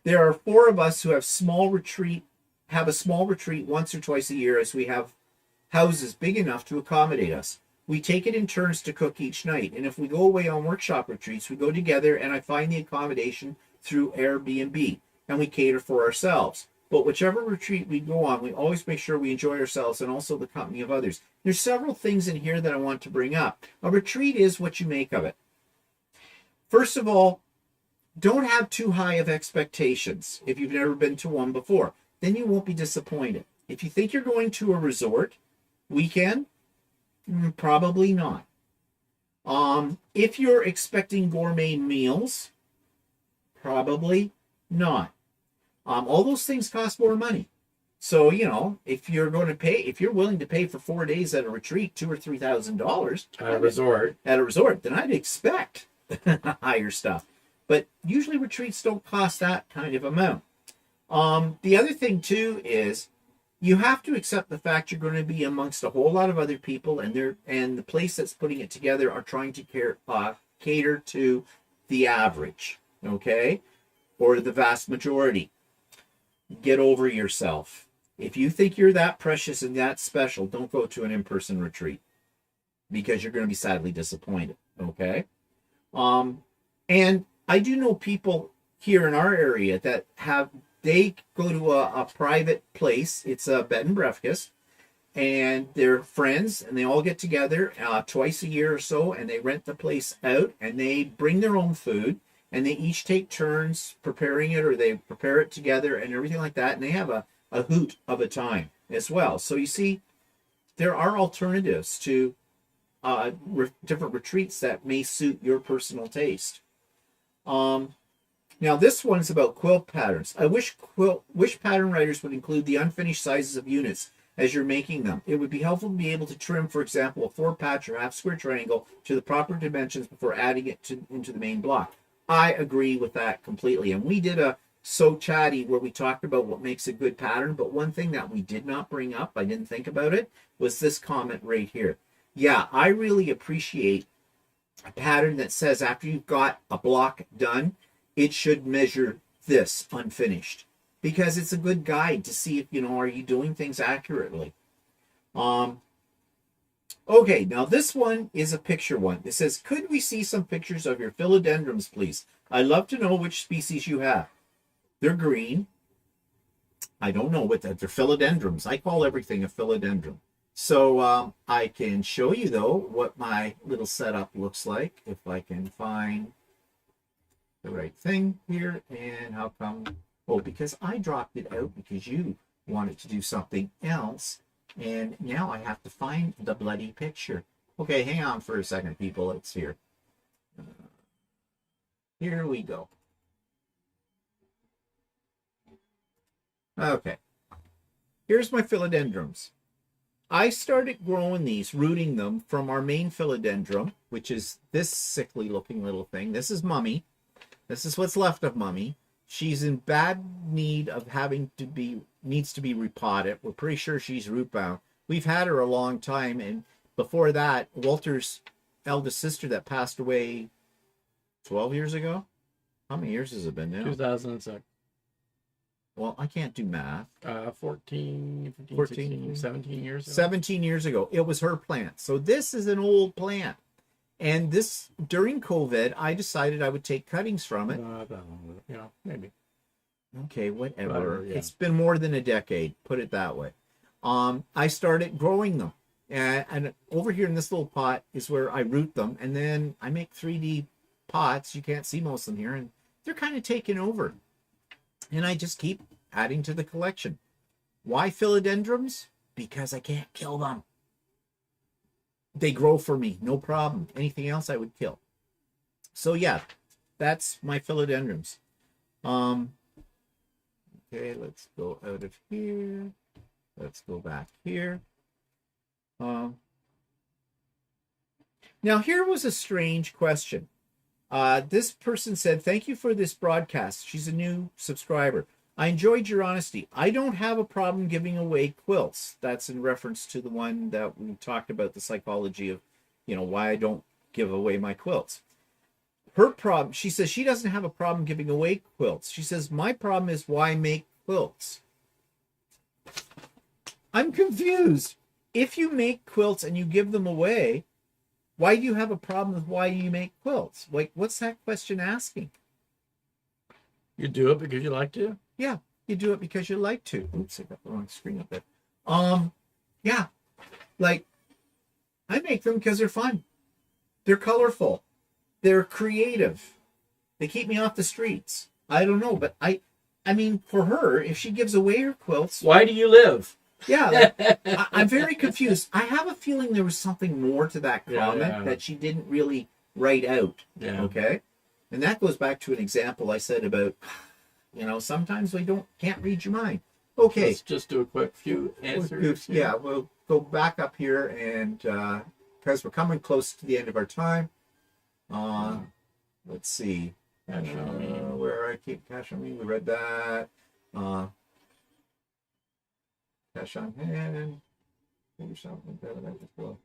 There are 4 of us who have a small retreat once or twice a year, as we have houses big enough to accommodate us. We take it in turns to cook each night, and if we go away on workshop retreats, we go together and I find the accommodation through Airbnb, and we cater for ourselves. But whichever retreat we go on, we always make sure we enjoy ourselves and also the company of others. There's several things in here that I want to bring up. A retreat is what you make of it. First of all, don't have too high of expectations if you've never been to one before. Then you won't be disappointed. If you think you're going to a resort weekend, probably not. If you're expecting gourmet meals, probably not. All those things cost more money. So, if you're willing to pay for 4 days at a retreat, $2,000 or $3,000 At a resort, then I'd expect higher stuff. But usually retreats don't cost that kind of amount. The other thing too is you have to accept the fact you're going to be amongst a whole lot of other people, and the place that's putting it together are trying to cater to the average, okay, or the vast majority. Get over yourself. If you think you're that precious and that special, don't go to an in-person retreat, because you're going to be sadly disappointed, okay? And I do know people here in our area that they go to a private place. It's a bed and breakfast, and they're friends, and they all get together twice a year or so, and they rent the place out, and they bring their own food, and they each take turns preparing it, or they prepare it together and everything like that, and they have a hoot of a time as well. So you see, there are alternatives to different retreats that may suit your personal taste. Now this one's about quilt patterns. I wish pattern writers would include the unfinished sizes of units as you're making them. It would be helpful to be able to trim, for example, a 4-patch or half-square triangle to the proper dimensions before adding it into the main block. I agree with that completely. And we did a So Chatty where we talked about what makes a good pattern, but one thing that we did not bring up, I didn't think about it, was this comment right here. Yeah, I really appreciate a pattern that says after you've got a block done, it should measure this unfinished, because it's a good guide to see if, are you doing things accurately. Okay, now this one is a picture one. It says, could we see some pictures of your philodendrons, please? I'd love to know which species you have. They're green. I don't know what they're philodendrons. I call everything a philodendron. So I can show you, though, what my little setup looks like, if I can find the right thing here. And how come? Oh, because I dropped it out because you wanted to do something else. And now I have to find the bloody picture. Okay, hang on for a second, people. It's here. Here we go. Okay. Here's my philodendrons. I started growing these, rooting them from our main philodendron, which is this sickly looking little thing. This is Mummy. This is what's left of Mummy. She's in bad need of needs to be repotted. We're pretty sure she's root bound. We've had her a long time, and before that, Walter's eldest sister that passed away 12 years ago. How many years has it been now? 2006. well, I can't do math. 14, 15, 14, 16, 17 years ago. 17 years ago. It was her plant. So this is an old plant. And this, during COVID, I decided I would take cuttings from it. Yeah, maybe. Okay, whatever. Whatever, yeah. It's been more than a decade, put it that way. I started growing them. And over here in this little pot is where I root them. And then I make 3D pots. You can't see most of them here. And they're kind of taking over. And I just keep adding to the collection. Why philodendrons? Because I can't kill them. They grow for me, no problem. Anything else I would kill. So yeah, that's my philodendrons. Okay, let's go out of here. Let's go back here. Now here was a strange question. This person said, thank you for this broadcast. She's a new subscriber. I enjoyed your honesty. I don't have a problem giving away quilts. That's in reference to the one that we talked about, the psychology of, why I don't give away my quilts. Her problem, she says she doesn't have a problem giving away quilts. She says, my problem is why make quilts? I'm confused. If you make quilts and you give them away, why do you have a problem with why you make quilts? Like, what's that question asking? You do it because you like to? Yeah, you do it because you like to. Oops, I got the wrong screen up there. Yeah, like, I make them because they're fun. They're colorful. They're creative. They keep me off the streets. I don't know, but I mean, for her, if she gives away her quilts... Why do you live? Yeah, I'm very confused. I have a feeling there was something more to that comment that she didn't really write out. Yeah. Okay? And that goes back to an example I said about, sometimes we can't read your mind. Okay. Let's just do a quick few answers. Yeah, we'll go back up here and because we're coming close to the end of our time. Let's see. Where I keep cash on me. We read that. Cash on hand. Maybe something better than just go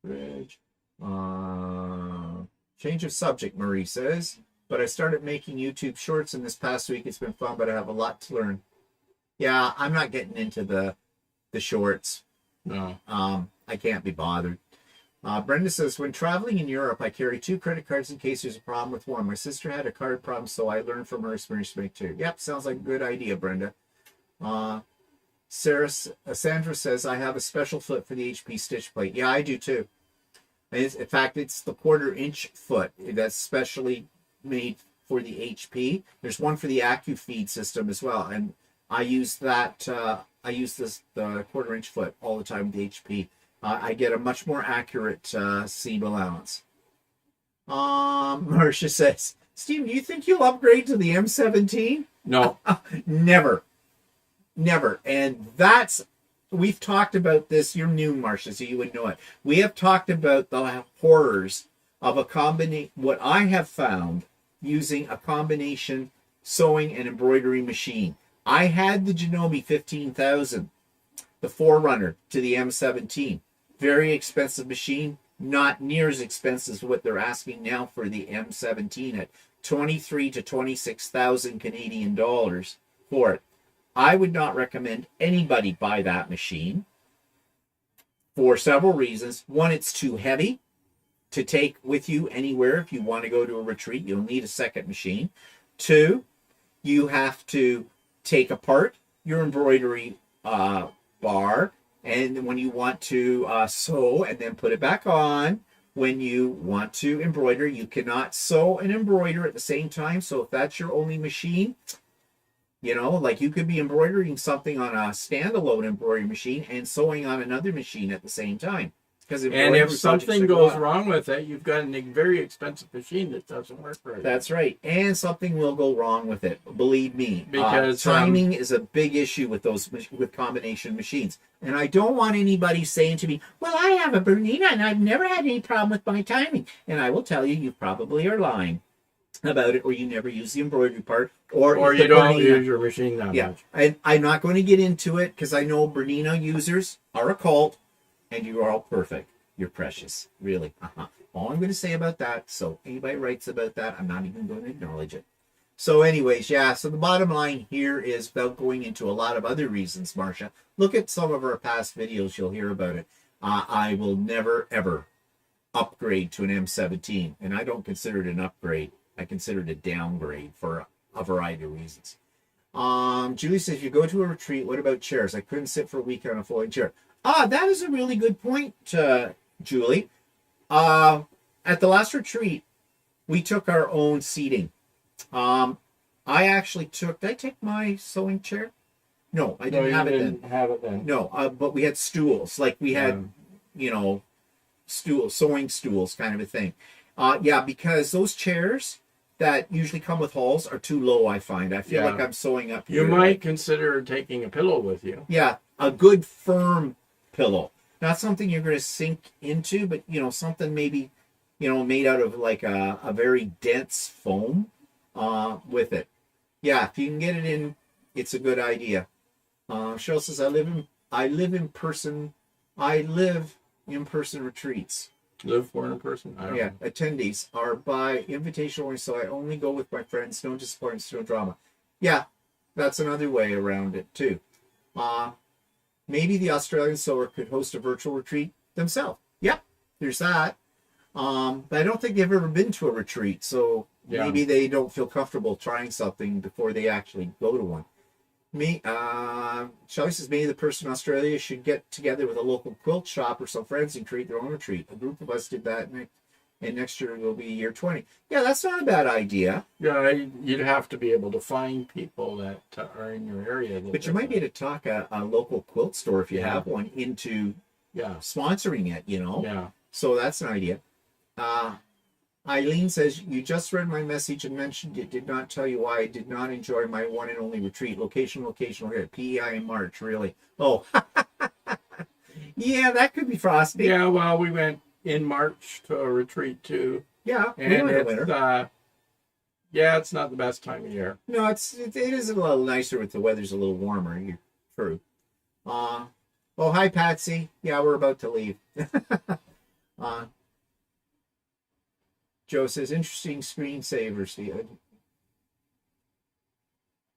bridge. Change of subject, Marie says. But I started making YouTube shorts in this past week. It's been fun, but I have a lot to learn. Yeah, I'm not getting into the shorts. No. I can't be bothered. Brenda says, when traveling in Europe, I carry 2 credit cards in case there's a problem with one. My sister had a card problem, so I learned from her experience to make 2. Yep, sounds like a good idea, Brenda. Sandra says, I have a special foot for the HP stitch plate. Yeah, I do too. In fact, it's the 1/4-inch foot that's specially made for the HP. There's one for the AccuFeed system as well, and I use that. I use the 1/4-inch foot all the time with the HP. I get a much more accurate seam allowance. Marcia says, Steve, do you think you'll upgrade to the M17? No. Never. And we've talked about this. You're new, Marcia, so you would know it. We have talked about the horrors of what I have found using a combination sewing and embroidery machine. I had the Janome 15,000, the forerunner to the M17. Very expensive machine, not near as expensive as what they're asking now for the M17 at 23 to 26,000 Canadian dollars for it. I would not recommend anybody buy that machine for several reasons. One, it's too heavy to take with you anywhere. If you want to go to a retreat, you'll need a second machine. 2, you have to take apart your embroidery bar, and when you want to sew and then put it back on, when you want to embroider, you cannot sew and embroider at the same time. So if that's your only machine, like you could be embroidering something on a standalone embroidery machine and sewing on another machine at the same time. And if something goes wrong with it, you've got a very expensive machine that doesn't work right. That's right. And something will go wrong with it. Believe me. Because timing is a big issue with with combination machines. And I don't want anybody saying to me, well, I have a Bernina and I've never had any problem with my timing. And I will tell you, you probably are lying about it, or you never use the embroidery part, or you don't use your machine that much. I'm not going to get into it because I know Bernina users are a cult. And you are all perfect. You're precious. Really. All I'm going to say about that, so anybody writes about that, I'm not even going to acknowledge it. So anyways, yeah, so the bottom line here is, without going into a lot of other reasons, Marcia, look at some of our past videos, you'll hear about it. I will never, ever upgrade to an M17, and I don't consider it an upgrade. I consider it a downgrade for a variety of reasons. Julie says, if you go to a retreat, what about chairs? I couldn't sit for a week on a folding chair. That is a really good point, Julie. At the last retreat, we took our own seating. I actually took, did I take my sewing chair? No, I didn't have it then. No, but we had stools. Like we had, sewing stools kind of a thing. Yeah, because those chairs that usually come with halls are too low, I find. I feel like I'm sewing up here. You might consider taking a pillow with you. Yeah, a good firm pillow. Not something you're going to sink into, but, something maybe, made out of like a very dense foam with it. Yeah, if you can get it in, it's a good idea. Cheryl says, I live in person retreats. Live for in person? I don't know. Attendees are by invitation only, so I only go with my friends. No disappointments, no drama. Yeah, that's another way around it too. Maybe the Australian sewer could host a virtual retreat themselves. Yep, there's that. But I don't think they've ever been to a retreat, so maybe they don't feel comfortable trying something before they actually go to one. Shelley says, maybe the person in Australia should get together with a local quilt shop or some friends and create their own retreat. A group of us did that, and next year will be year 20. Yeah, that's not a bad idea. Yeah, you'd have to be able to find people that are in your area. But you might be able to talk a local quilt store, if you have one, into sponsoring it, Yeah. So that's an idea. Eileen says, you just read my message and mentioned it did not tell you why I did not enjoy my one and only retreat. Location, here. PEI in March, really. Oh, yeah, that could be frosty. Yeah, well, we went in March to a retreat too. Yeah, and it's not the best time of year. No, it is a little nicer with the weather's a little warmer. You're true. Oh, hi, Patsy. Yeah, we're about to leave. Joe says, interesting screensaver, Steve.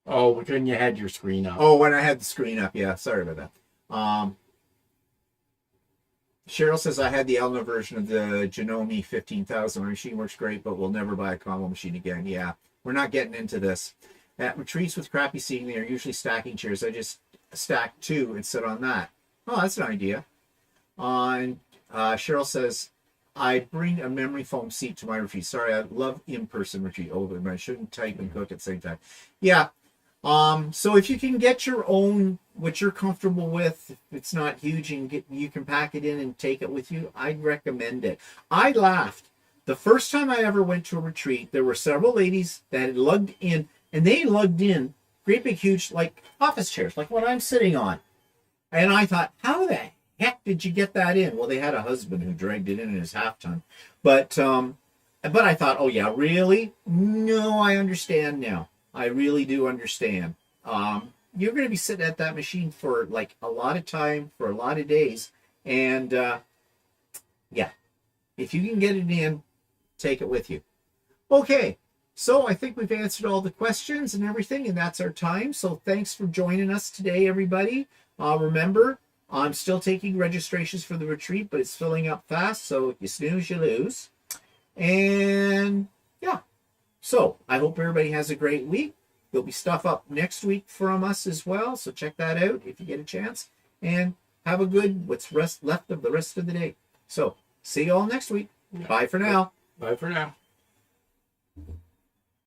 Oh, when you had your screen up. Oh, when I had the screen up, yeah. Sorry about that. Cheryl says, I had the Elna version of the Janome 15,000. My machine works great, but we'll never buy a combo machine again. Yeah, we're not getting into this. At retreats with crappy seating, they are usually stacking chairs. I just stack two and sit on that. Oh, that's an idea. And Cheryl says, I bring a memory foam seat to my retreat. Sorry, I love in-person retreat. Oh, but I shouldn't type and cook at the same time. Yeah. So if you can get your own, what you're comfortable with, if it's not huge and you can pack it in and take it with you, I'd recommend it. I laughed. The first time I ever went to a retreat, there were several ladies that had lugged in, and they lugged in great big huge like office chairs, like what I'm sitting on. And I thought, how the heck did you get that in? Well, they had a husband who dragged it in his half ton. But I thought, oh yeah, really? No, I understand now. I really do understand. You're going to be sitting at that machine for like a lot of time, for a lot of days. And yeah, if you can get it in, take it with you. Okay, so I think we've answered all the questions and everything, and that's our time. So thanks for joining us today, everybody. Remember, I'm still taking registrations for the retreat, but it's filling up fast, so if you snooze, you lose. And yeah, so I hope everybody has a great week. There'll be stuff up next week from us as well, so check that out if you get a chance. And have a good left of the rest of the day. So see you all next week. Bye for now. Bye for now.